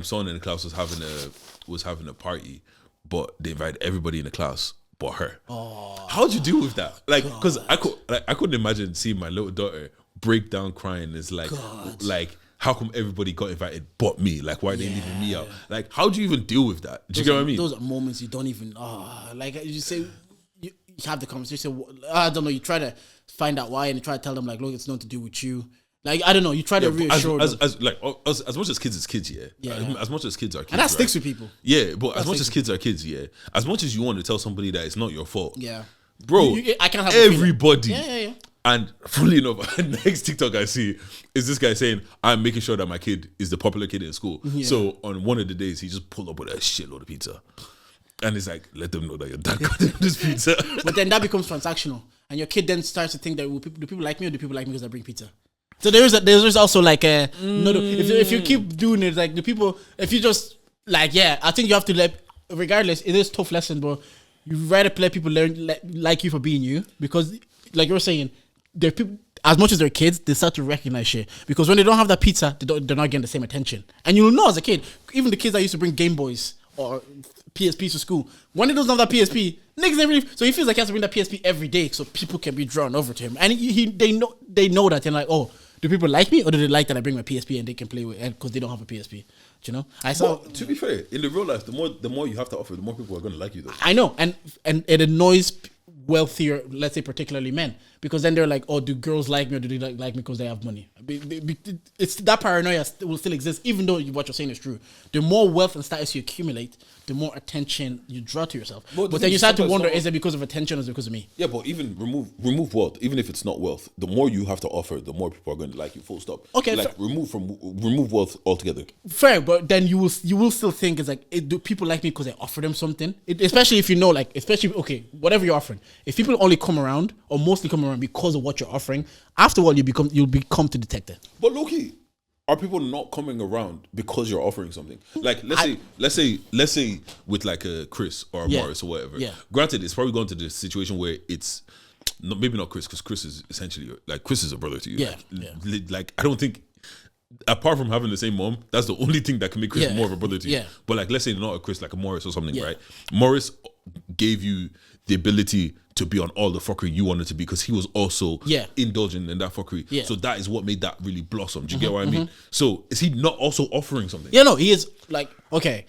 someone in the class was having a party, but they invited everybody in the class but her. Oh, how'd you deal with that? Like, because I couldn't imagine seeing my little daughter break down crying. It's like, how come everybody got invited but me? Like, why are they leaving me out? Like, how do you even deal with that? Do you get what I mean? Those are moments you don't even, like you say, you have the conversation, I don't know, you try to find out why and you try to tell them like, look, it's nothing to do with you. Like, I don't know, you try to reassure them. As much as kids is kids, as much as kids are kids. And that sticks with people. Yeah, but as much as kids are kids, as much as you want to tell somebody that it's not your fault. Yeah. Bro, I can't have everybody. Yeah. And fully enough, next TikTok I see is this guy saying, I'm making sure that my kid is the popular kid in school. Yeah. So on one of the days, he just pulled up with a shitload of pizza. And it's like, let them know that you're that good at this pizza. But then that becomes transactional. And your kid then starts to think that, do people like me or do people like me because I bring pizza? So there's also like if you keep doing it, like the people, if you just like, I think you have to regardless, it is a tough lesson, but you rather let people learn like you for being you, because like you were saying, they're people, as much as they're kids, they start to recognize shit. Because when they don't have that pizza, they're not getting the same attention. And you'll know as a kid, even the kids that used to bring Game Boys or PSPs to school, when he doesn't have that PSP, niggas never really, so he feels like he has to bring that PSP every day so people can be drawn over to him. And they know that, and like, oh, do people like me or do they like that I bring my PSP and they can play with it because they don't have a PSP? Do you know? I saw. But to be fair, in the real life, the more you have to offer, the more people are going to like you. Though. I know, and it annoys wealthier, let's say particularly men, because then they're like, oh, do girls like me or do they like me because they have money? It's that paranoia will still exist, even though what you're saying is true. The more wealth and status you accumulate, the more attention you draw to yourself. But then you start to wonder, is it because of attention or is it because of me? Yeah, but even remove wealth, even if it's not wealth, the more you have to offer, the more people are going to like you. Full stop. Okay, like remove wealth altogether. Fair, but then you will still think it's like, do people like me because I offer them something? Especially if you know, like, okay, whatever you're offering. If people only come around or mostly come around because of what you're offering, after all, you'll become to detect it. But low-key, are people not coming around because you're offering something? Like let's say with like a Chris or a Morris or whatever. Yeah. Granted, it's probably gone to the situation where it's maybe not Chris, because Chris is essentially like Chris is a brother to you. Yeah. Like I don't think, apart from having the same mom, that's the only thing that can make Chris more of a brother to you. Yeah. But like, let's say not a Chris, like a Morris or something, right? Morris gave you the ability to be on all the fuckery you wanted to be, because he was also indulging in that fuckery. Yeah. So that is what made that really blossom. Do you get what I mean? So is he not also offering something? Yeah, no, he is like, okay,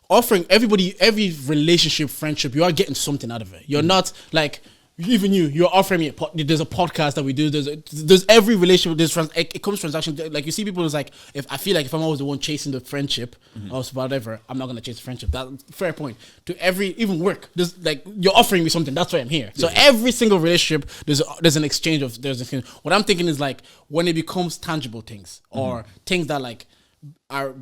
offering every relationship, friendship, you are getting something out of it. You're not like, even you're offering me there's a podcast that we do, there's every relationship, it comes transaction, like you see people is like, if I feel like if I'm always the one chasing the friendship or whatever, I'm not gonna chase the friendship. That fair point. To even work, there's like, you're offering me something, that's why I'm here. So every single relationship there's an exchange. What I'm thinking is like, when it becomes tangible things or things that like are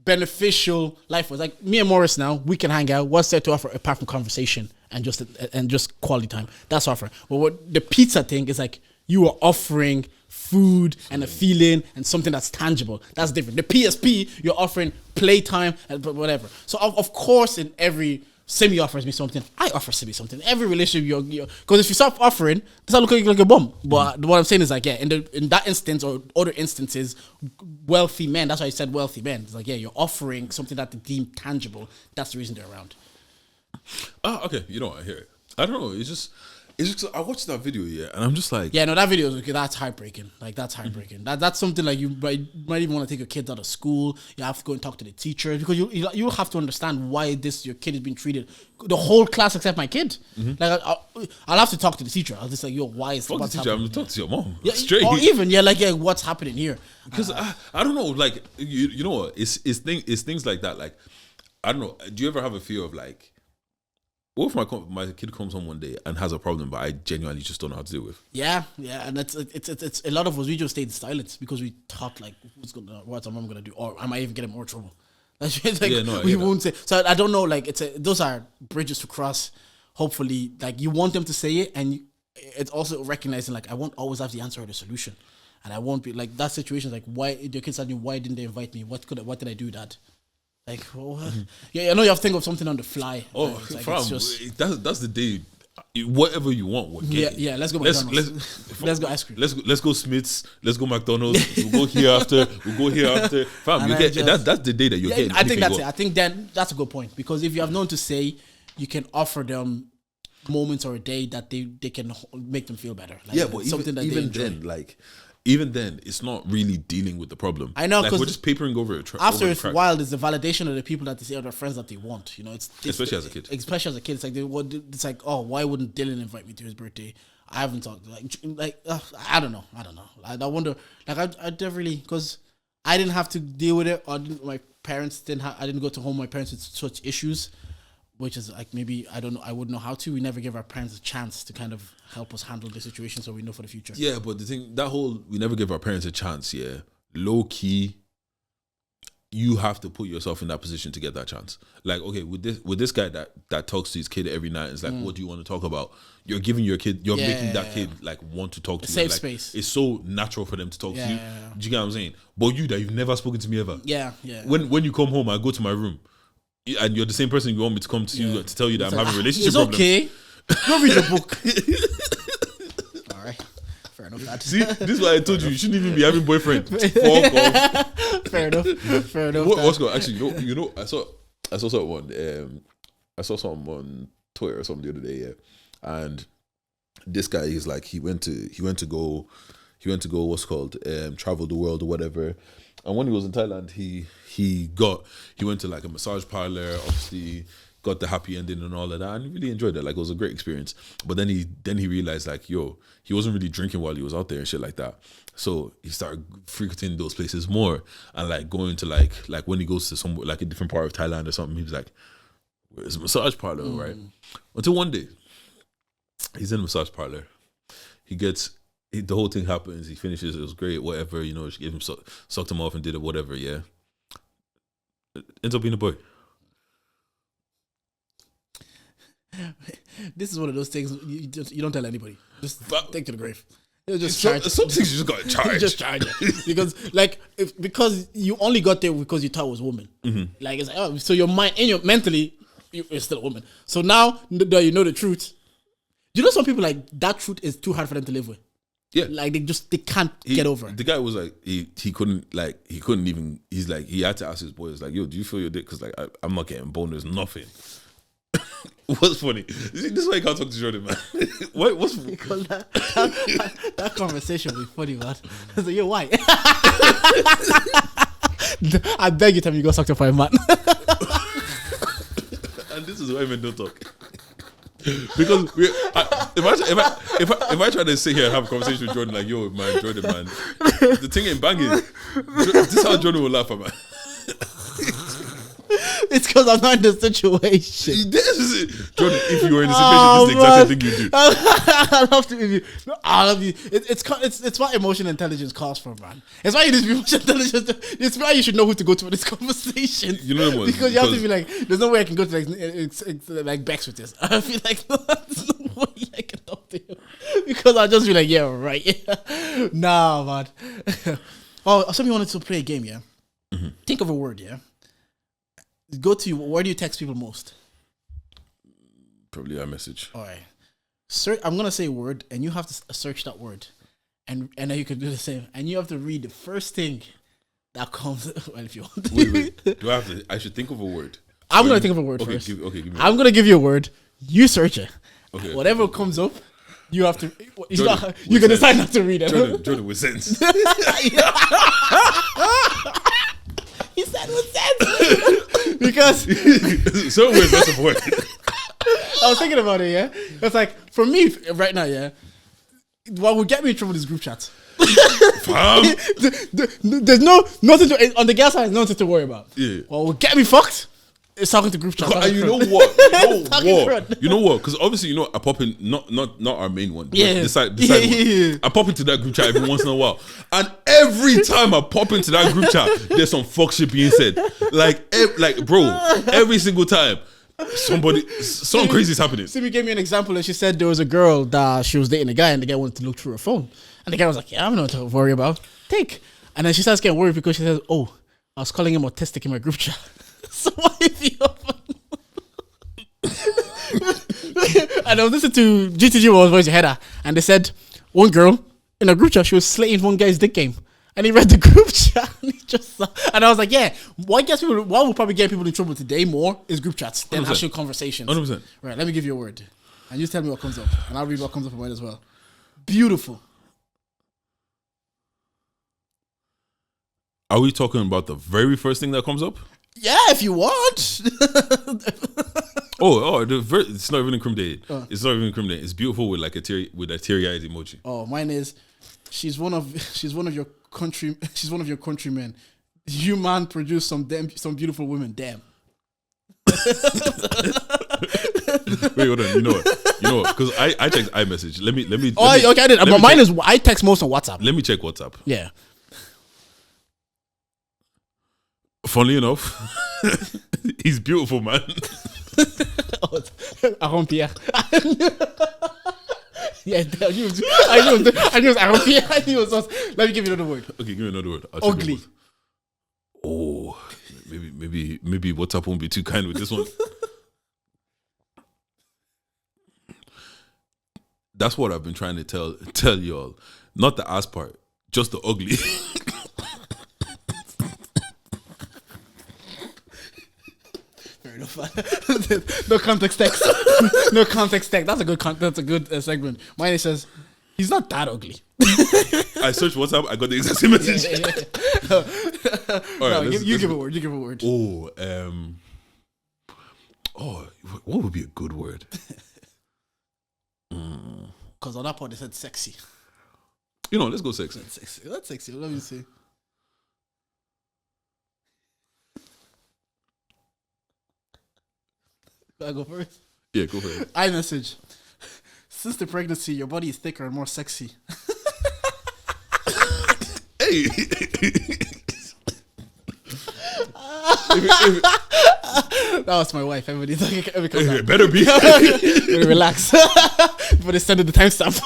beneficial life was like, me and Morris now, we can hang out. What's there to offer apart from conversation and just quality time? That's offering. But what the pizza thing is like, you are offering food and a feeling and something that's tangible. That's different. The PSP, you're offering playtime and whatever. So of course, in every Simi offers me something, I offer Simi something. Every relationship, you're because if you stop offering, that's not looking like a bum. But what I'm saying is like, in that instance or other instances, wealthy men, that's why I said wealthy men. It's like, you're offering something that they deem tangible. That's the reason they're around. Okay. You know, I hear it. I don't know. It's just I watched that video, and I'm just like, that video is okay. That's heartbreaking. Like, that's heartbreaking. That's something like you might even want to take your kids out of school. You have to go and talk to the teacher, because you have to understand why your kid is being treated. The whole class except my kid. Like, I'll have to talk to the teacher. I'll just like, why is fuck the teacher? I'm gonna talk to your mom. Yeah, straight. Or even what's happening here? Because I don't know. Like, you know what? It's things like that. Like, I don't know. Do you ever have a fear of like, what if my kid comes home one day and has a problem, but I genuinely just don't know how to deal with? Yeah, and it's a lot of us. We just stayed in silence because we thought like, what's our mom gonna do, or I might even get in more trouble. We won't say. So I don't know. Like, those are bridges to cross. Hopefully, like, you want them to say it, and it's also recognizing like, I won't always have the answer or the solution, and I won't be like that situation. Like, why your kids asking, why didn't they invite me? What did I do that? Like, I know you have to think of something on the fly. Oh, like, fam, that's the day. Whatever you want, we'll get. Yeah. Let's go. Let's go ice cream. Let's go Smith's. Let's go McDonald's. We'll go here after. Fam, you get that's the day that you're getting. I think that's it. I think then that's a good point, because if you have known to say, you can offer them moments or a day that they can make them feel better. Like, but even then, it's not really dealing with the problem. I know, like, we're just papering over it. After it's wild, it's the validation of the people that they say are their friends that they want. You know, especially as a kid. It's like it's like, oh, why wouldn't Dylan invite me to his birthday? I haven't talked I don't know. I wonder. Like, I never really, because I didn't have to deal with it. Or my parents didn't. I didn't go to home. My parents with such issues, which is like, maybe I don't know. I wouldn't know how to. We never give our parents a chance to kind of help us handle the situation, so we know for the future. Yeah, but the thing, we never give our parents a chance. Yeah, low key, you have to put yourself in that position to get that chance. Like, okay, with this guy that talks to his kid every night, it's like, what do you want to talk about? You're giving your kid, making that kid like want to talk to you. Safe like, space. It's so natural for them to talk to you. Do you get what I'm saying? But you that you've never spoken to me ever. Yeah. When you come home, I go to my room, and you're the same person you want me to come to you to tell you that I'm having relationship problems. It's okay. Go read the book. All right. Fair enough. See, this is why I told you shouldn't even be having boyfriend. Fuck off. Fair enough. What's going? Actually, you know, I saw something on Twitter or something the other day, and this guy is like, he went to go what's called travel the world or whatever, And when he was in Thailand, he went to like a massage parlor, obviously got the happy ending and all of that, and he really enjoyed it. Like, it was a great experience. But then he realized, like, yo, he wasn't really drinking while he was out there and shit like that. So he started frequenting those places more, and like going to like when he goes to some like a different part of Thailand or something, he was like, where's a massage parlor, right? Until one day, he's in a massage parlor. The whole thing happens. He finishes. It was great. Whatever, you know. She gave him sucked him off and did it. Whatever. Yeah. It ends up being a boy. This is one of those things you don't tell anybody. Just take to the grave. Some things you just got to charge. Just charge it. Because you only got there because you thought it was a woman. Like, it's like, oh, so your mind, mentally, you're still a woman. So now that you know the truth, you know, some people, like, that truth is too hard for them to live with. Yeah, like they can't get over it. The guy was like, he couldn't even. He's like, he had to ask his boys, like, yo, do you feel your dick? Because like I'm not getting boners, nothing. What's funny? This is why you can't talk to Jordan, man. What's because that conversation will be funny, man. I said, yo, why? I beg you, tell me you go suck to 5 man. And this is why men don't talk. Because if I try to sit here and have a conversation with Jordan, like, yo, man, Jordan, man, the thing ain't banging. This is how Jordan will laugh at, man. It's because I'm not in the situation. This is it. Jordan, if you were in the situation, this is the exact thing you do. I love to be. No, I love you. It's what emotional intelligence calls for, man. It's why you need to be emotional intelligence. It's why you should know who to go to for this conversation. You know what? Because you have to be like, there's no way I can go to like Bex with this. I feel like there's no way I can talk to you because I'll just be like, yeah, right. Yeah. Nah, man. Oh, somebody wanted to play a game, yeah. Think of a word, yeah. Go to where do you text people most? Probably a message. All right. I'm gonna say a word, and you have to search that word, and then you can do the same, and you have to read the first thing that comes. Well, if you want. Wait. Do I have to? I should think of a word. I'm gonna think of a word first. Give me I'm gonna give you a word. You search it. Okay. Whatever comes up, you have to. Jordan, you can decide not to read it. Jordan with sense. He said with sense. Because so weird, that's the point. I was thinking about it, yeah. It's like, for me right now, yeah, what would get me in trouble is group chats. There's nothing to, on the gas side, nothing to worry about. Yeah. What would get me fucked is talking to group chats. And you know what? You know what? Because obviously, you know, I pop in not our main one. Yeah. The side one. I pop into that group chat every once in a while, and every time I pop into that group chat, there's some fuck shit being said. Like bro, every single time. Something crazy is happening. Simi gave me an example, and she said there was a girl that she was dating a guy, and the guy wanted to look through her phone, and the guy was like, "Yeah, I have nothing to worry about. Take." And then she starts getting worried because she says, "Oh, I was calling him autistic in my group chat." So what if you and I was listening to GTG was voice header, and they said one girl in a group chat, she was slating one guy's dick game. And he read the group chat, and he just saw, and I was like, "Yeah, what will probably get people in trouble today more is group chats than 100%. actual conversations." 100%. Right, let me give you a word, and you tell me what comes up, and I'll read what comes up in mine as well. Beautiful. Are we talking about the very first thing that comes up? Yeah, if you want. It's not even incriminating. It's not even incriminating. It's beautiful with like a teary-eyed emoji. Oh, mine is. She's one of your countrymen. You man produce some beautiful women. Damn. Wait, hold on. You know what? Because I text iMessage. Let me. Okay, I did. But mine is I text most on WhatsApp. Let me check WhatsApp. Yeah. Funnily enough, he's beautiful, man. Aaron Pierre. Yeah, I knew it was Aaron Pierre. I knew it was us. Let me give you another word. Okay, give me another word. Ugly. Oh, maybe WhatsApp won't be too kind with this one. That's what I've been trying to tell y'all. Not the ass part, just the ugly. Fair enough. No context text. No context text. That's a good segment. Mine says he's not that ugly. I searched WhatsApp. I got the exact same message. Yeah. right, you give a word. You give a word. What would be a good word? Because on that part they said sexy. You know, let's go sexy. That's sexy. Let me see. I go first. Yeah, go for it. iMessage. Since the pregnancy, your body is thicker and more sexy. Hey. That was my wife. Everybody's like, It better be. relax. But they send it the timestamp.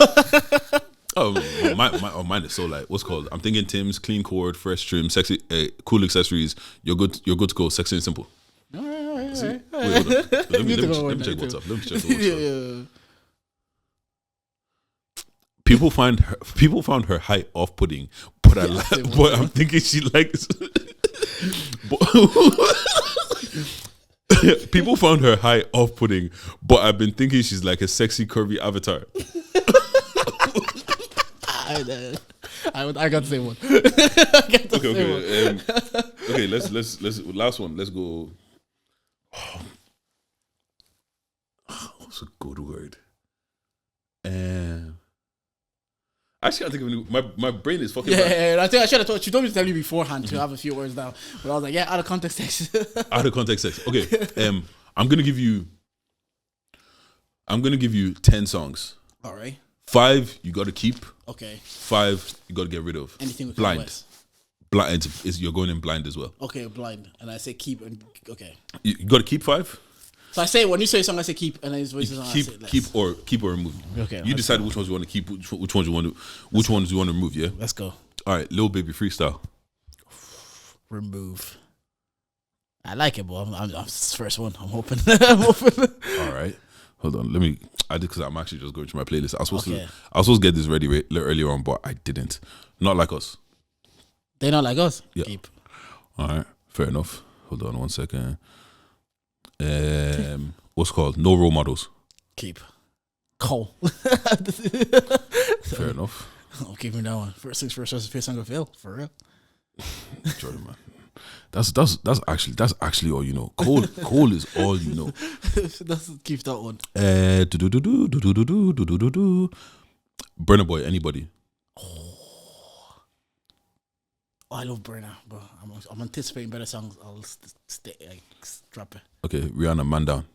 Mine is so like, what's it called? I'm thinking Tim's, clean cord, fresh trim, sexy, cool accessories. You're good to go. Sexy and simple. All right. Wait, hold on. Let me check what's up. Yeah. People found her height off-putting, but but I'm thinking she likes. People found her height off-putting, but I've been thinking she's like a sexy, curvy avatar. I got the same one. Okay. Let's last one. Let's go. What's a good word? Actually, I think my brain is fucking. Yeah, I think I should have told. She told me to tell you beforehand to have a few words down, but I was like, yeah, out of context text. Out of context text. Okay. I'm gonna give you 10 songs. All right. 5 you got to keep. Okay. 5 you got to get rid of. Anything with blind. West. Blind is you're going in blind as well. Okay, blind, and I say keep. And okay. You got to keep 5. So I say when you say a song, I say keep, and then his voice is on. Keep or remove. Okay. You decide which ones you want to keep, which ones you want to remove. Yeah. Let's go. All right, Lil Baby freestyle. Remove. I like it, but I'm this first one. I'm hoping. I'm hoping. All right, hold on. I did because I'm actually just going through my playlist. I was supposed to get this ready earlier on, but I didn't. Not like us. They not like us. Yeah. Keep. All right, fair enough. Hold on 1 second. What's it called? No role models. Keep. Cole. Fair enough. I'll keep him that one. First things first. First song of Phil for real. Jordan, man. That's actually all you know. Cole is all you know. Let's keep that one. Burna Boy, anybody? Oh, I love Burna, but I'm anticipating better songs. I'll drop it. Okay, Rihanna, Man Down.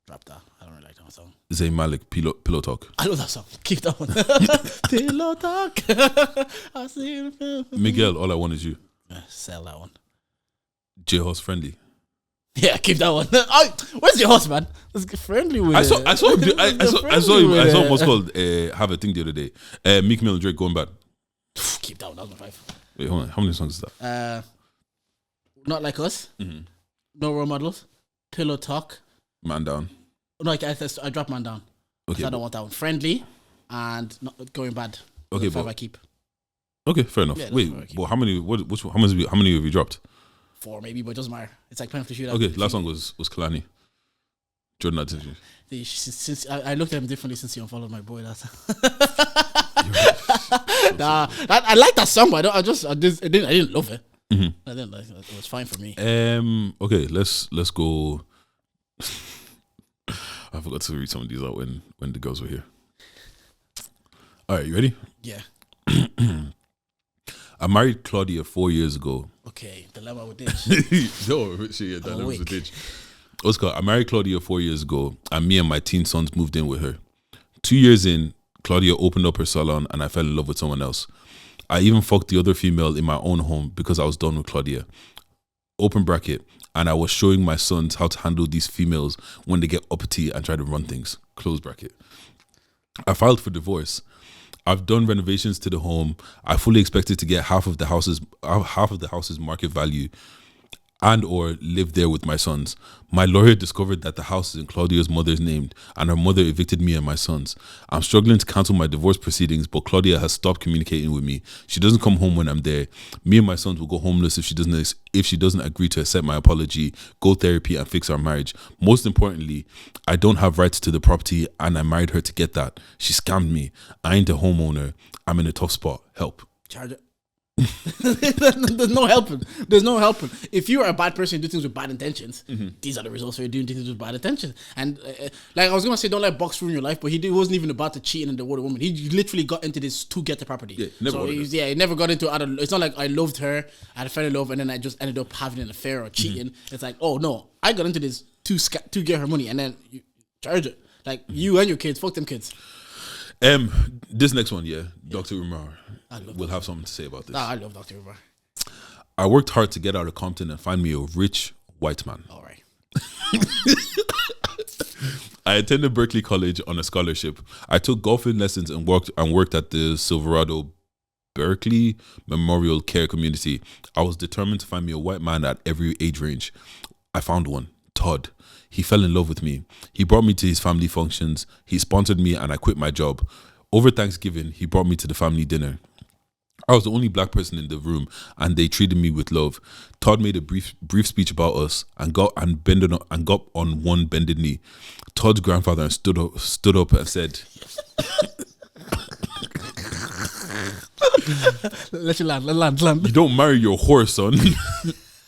Drop that. I don't really like that song. Zayn Malik, Pillow Talk. I love that song. Keep that one. Pillow Talk. I see it. Miguel, All I Want Is You. Sell that one. J-House, Friendly. Yeah, keep that one. Where's your horse, man? Let's get friendly with I it. saw what's called have a thing the other day. Meek Mill and Drake, Going Bad. Keep that one. That was my 5. Wait, hold on. How many songs is that? Not Like Us. Mm-hmm. No Role Models. Pillow Talk. Man Down. No, I dropped Man Down. Okay, I don't want that one. Friendly and not Going Bad. Okay, 5 I keep. Okay, fair enough. Yeah, wait, but how many? How many have you dropped? 4 maybe, but it doesn't matter. It's like penalty shootout. Okay, last song was Kalani. Jordan attention. Since I looked at him differently since he unfollowed my boy. That's nah, I like that song, but I didn't love it. Mm-hmm. I didn't like it. It was fine for me. Okay, let's go. I forgot to read some of these out when the girls were here. All right, you ready? Yeah. I married Claudia 4 years ago. Okay, dilemma with this. No, shit, dilemma with ditch. What's called? I married Claudia 4 years ago, and me and my teen sons moved in with her. 2 years in, Claudia opened up her salon, and I fell in love with someone else. I even fucked the other female in my own home because I was done with Claudia. Open bracket. And I was showing my sons how to handle these females when they get uppity and try to run things. Close bracket. I filed for divorce. I've done renovations to the home. I fully expected to get half of the house's market value and or live there with my sons. My lawyer discovered that the house is in Claudia's mother's name and her mother evicted me and my sons. I'm struggling to cancel my divorce proceedings, but Claudia has stopped communicating with me. She doesn't come home when I'm there. Me and my sons will go homeless if she doesn't agree to accept my apology, go therapy and fix our marriage. Most importantly, I don't have rights to the property and I married her to get that. She scammed me. I ain't a homeowner. I'm in a tough spot. Help. Charge it. There's no helping. There's no helping. If you are a bad person, you do things with bad intentions. These are the results for you doing things with bad intentions. And like I was gonna say, don't let box ruin your life, but he wasn't even about to cheat and divorce a woman. He literally got into this to get the property. Yeah, never he never got into other. It's not like I loved her, I fell in love, and then I just ended up having an affair or cheating. It's like, oh no, I got into this to get her money, and then you charge it. Like you and your kids, fuck them kids. This next one, Dr. Umar will have something to say about this. I love Dr. Umar. I worked hard to get out of Compton and find me a rich white man. All right. I attended Berkeley College on a scholarship. I took golfing lessons and worked at the Silverado Berkeley Memorial Care Community. I was determined to find me a white man at every age range. I found one, Todd. He fell in love with me. He brought me to his family functions. He sponsored me and I quit my job. Over Thanksgiving, he brought me to the family dinner. I was the only black person in the room and they treated me with love. Todd made a brief speech about us and got on one bended knee. Todd's grandfather stood up and said, Let you land. "You don't marry your whore, son.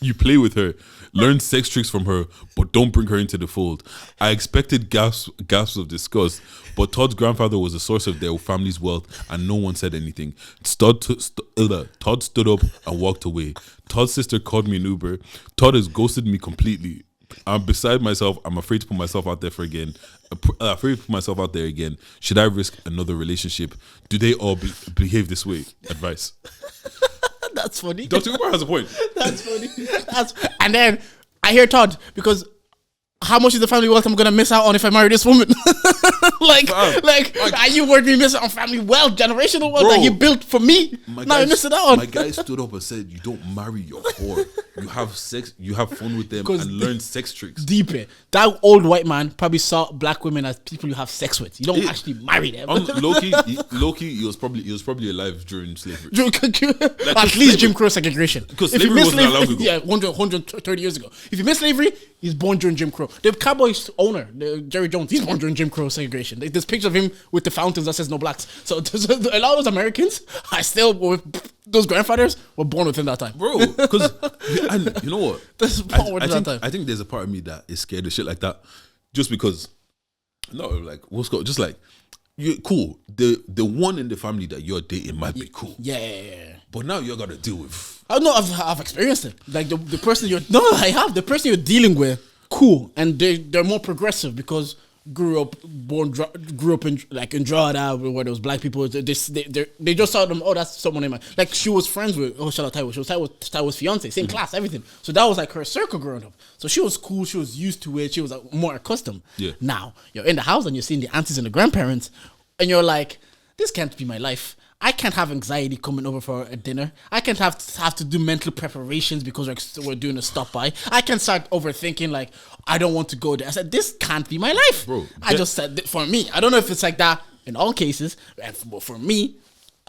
You play with her. Learn sex tricks from her, but don't bring her into the fold." I expected gasps of disgust, but Todd's grandfather was the source of their family's wealth, and no one said anything. Todd stood up and walked away. Todd's sister called me an Uber. Todd has ghosted me completely. I'm beside myself. I'm afraid to put myself out there again. Should I risk another relationship? Do they all behave this way? Advice. That's funny. Dr. Umar has a point. That's funny. And then I hear Todd, because how much is the family wealth I'm gonna miss out on if I marry this woman? Are you worried me missing on family wealth, generational wealth that you built for me? Now you're missing out on. My guy stood up and said, "You don't marry your whore. You have sex. You have fun with them and learn sex tricks." Deeper. That old white man probably saw black women as people you have sex with. You don't actually marry them. Low-key, he was probably alive during slavery. At least Jim Crow segregation. Because slavery wasn't that long ago. Yeah, 130 years ago. If you miss slavery, he's born during Jim Crow. The Cowboys owner, Jerry Jones, he's born during Jim Crow segregation. There's pictures of him with the fountains that says no blacks. So a lot of those Americans those grandfathers were born within that time. Bro, because you know what? I think there's a part of me that is scared of shit like that. Just because, just like, you're cool. The one in the family that you're dating might be cool. Yeah. But now you got to deal with. I know, I've experienced it. Like the person the person you're dealing with, cool, and they're more progressive because grew up in Drada where there was black people. They just saw them. Oh, that's someone in my, like she was friends with. Oh, shout out Taiwo. She was Taiwo's fiance, same class, everything. So that was like her circle growing up. So she was cool. She was used to it. She was more accustomed. Yeah. Now you're in the house and you're seeing the aunties and the grandparents, and you're like, this can't be my life. I can't have anxiety coming over for a dinner. I can't have to do mental preparations because we're doing a stop by. I can start overthinking, like, I don't want to go there. I said, this can't be my life. Bro, I just said, for me, I don't know if it's like that in all cases, but for me,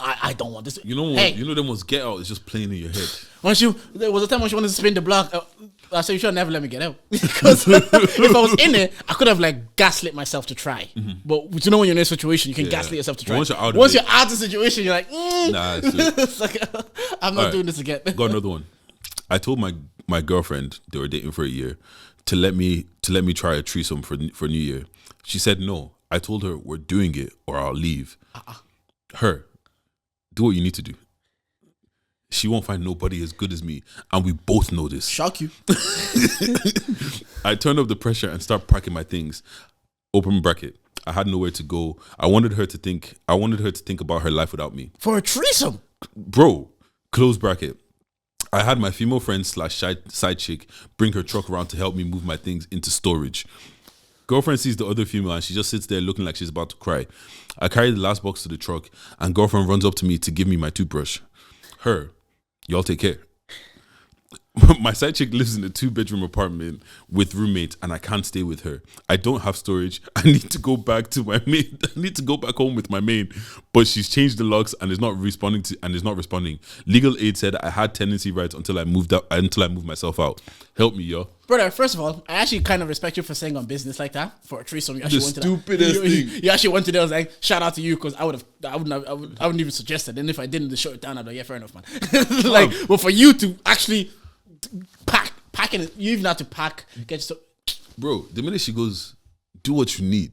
I don't want this. You know what? You know them ones get out is just playing in your head. There was a time when she wanted to spin the block. I said, you should never let me get out. Because if I was in it, I could have like gaslit myself to try. Mm-hmm. But you know when you're in a situation, you can gaslit yourself to try. Once you're out of the situation, you're like, nah, it's like, I'm not doing this again. Got another one. I told my girlfriend, they were dating for a year, to let me try a threesome for New Year. She said no. I told her, we're doing it or I'll leave. Her, do what you need to do. She won't find nobody as good as me. And we both know this. Shock you. I turned up the pressure and start packing my things. Open bracket. I had nowhere to go. I wanted her to think about her life without me. For a threesome? Bro, close bracket. I had my female friend / side chick bring her truck around to help me move my things into storage. Girlfriend sees the other female and she just sits there looking like she's about to cry. I carry the last box to the truck and girlfriend runs up to me to give me my toothbrush. Her, y'all take care. My side chick lives in a 2-bedroom apartment with roommates, and I can't stay with her. I don't have storage. I need to go back to my main. I need to go back home with my main, but she's changed the locks and is not responding. Legal aid said I had tenancy rights until I moved myself out. Help me, yo. Brother, first of all, I actually kind of respect you for saying on business like that for a threesome. You actually went to stupidest thing. You actually went to there. I was like, shout out to you because I wouldn't even suggest it. And if I didn't, to shut it down, I'd be like, yeah, fair enough, man. But for you to actually packing it, you even have to pack. Bro, the minute she goes, do what you need.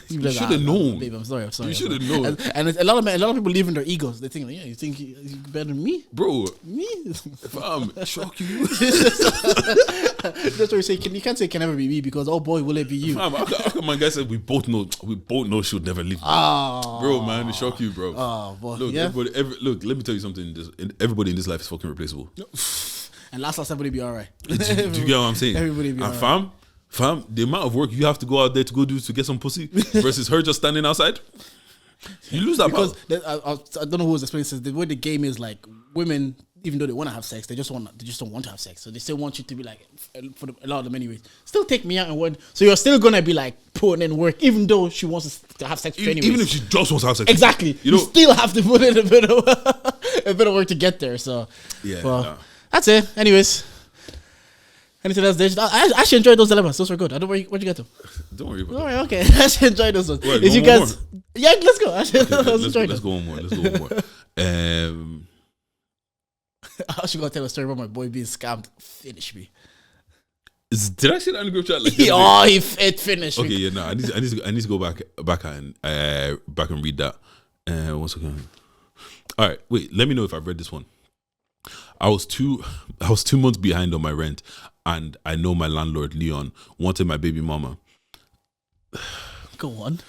You should have known. Babe, I'm sorry. You should have known. And a lot of people leave in their egos. They think, like, yeah, you think you're better than me? Bro. Me? Fam, shock you. That's what we say. You can't say it can never be me because, oh boy, will it be you? Fam, how come my guy said we both know she would never leave me. Bro, man, it shock you, bro. Oh, boy. Look, yeah. Look, let me tell you something. Everybody in this life is fucking replaceable. And last everybody be alright. Do you get what I'm saying? Everybody be alright. Fam, the amount of work you have to go out there to go do to get some pussy versus her just standing outside, you lose that because I don't know who was explaining this. The way the game is, like, women, even though they want to have sex, they just don't want to have sex. So they still want you to be like, for a lot of them anyways, still take me out and what. So you're still gonna be like putting in work, even though she wants to have sex with you anyways. Even if she just wants to have sex. Exactly. You still have to put in a bit of work to get there. So yeah, well, that's it. Anyways. Anything else? I actually enjoyed those dilemmas. Those were good. I don't know where'd you get to. Don't worry about it. All right, okay. I actually enjoyed those ones. What, if you guys, yeah, let's go. Actually, okay, let's go one more. I actually gotta tell a story about my boy being scammed. Finish me. Did I see that in the group chat? Like, it finished me. Okay, yeah, no, I need to go back and read that. 1 second. All right, wait. Let me know if I've read this one. I was 2 months behind on my rent, and I know my landlord Leon wanted my baby mama. Go on.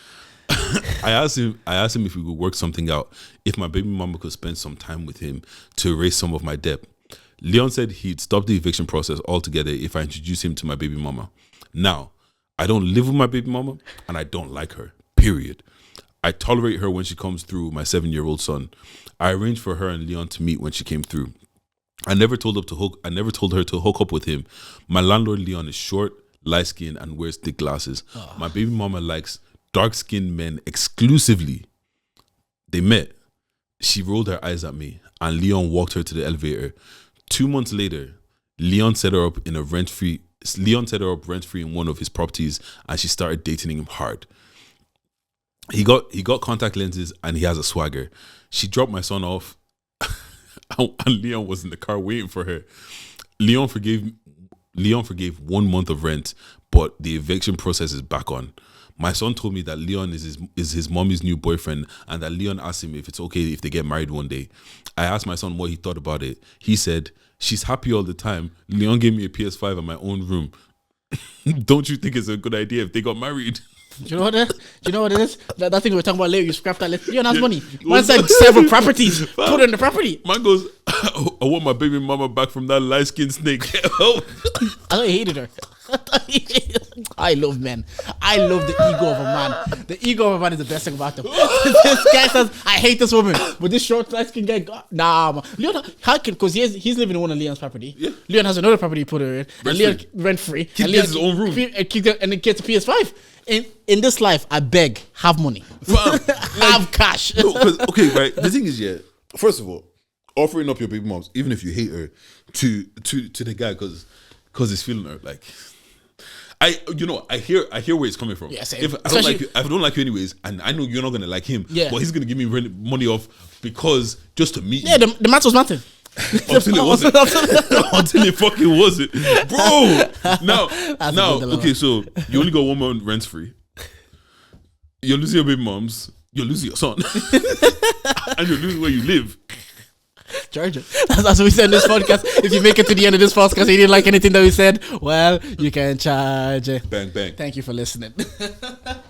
I asked him if we could work something out, if my baby mama could spend some time with him to erase some of my debt. Leon said he'd stop the eviction process altogether if I introduce him to my baby mama. Now, I don't live with my baby mama, and I don't like her, period. I tolerate her when she comes through, my 7-year-old son. I arranged for her and Leon to meet when she came through. I never told her to hook up with him. My landlord Leon is short, light-skinned, and wears thick glasses. Oh. My baby mama likes dark-skinned men exclusively. They met. She rolled her eyes at me, and Leon walked her to the elevator. 2 months later, Leon set her up rent-free in one of his properties, and she started dating him hard. He got contact lenses, and he has a swagger. She dropped my son off, and Leon was in the car waiting for her. Leon forgave 1 month of rent, but the eviction process is back on. My son told me that Leon is his mommy's new boyfriend, and that Leon asked him if it's okay if they get married one day. I asked my son what he thought about it. He said, "She's happy all the time. Leon gave me a PS5 in my own room. Don't you think it's a good idea if they got married?" Do you know what it is? That thing we were talking about later, you scrap that. Leon has money. Man said several properties. Put it in the property. Man goes, "I want my baby mama back from that light-skinned snake." I thought he hated her. I love men. I love the ego of a man. The ego of a man is the best thing about them. This guy says, "I hate this woman," but this short light-skinned guy, nah, man. Leon, because he's living in one of Leon's property. Yeah. Leon has another property he put her in, and Leon rent-free. He gets his own room, and it gets a PS5. In this life, I beg, have money, have cash. No, okay, right. The thing is, yeah. First of all, offering up your baby moms, even if you hate her, to the guy because he's feeling her, like. I hear where it's coming from. Yeah, same. If I don't like you anyways, and I know you're not gonna like him, but he's gonna give me money off because just to meet. Yeah, the match was nothing. Until it wasn't. Until it fucking wasn't, bro. Now, okay. So you only got 1 month rent free. You're losing your baby moms. You're losing your son, and you're losing where you live. Georgia. That's what we said in this podcast. If you make it to the end of this podcast and you didn't like anything that we said, well, you can charge. Bang, bang. Thank you for listening.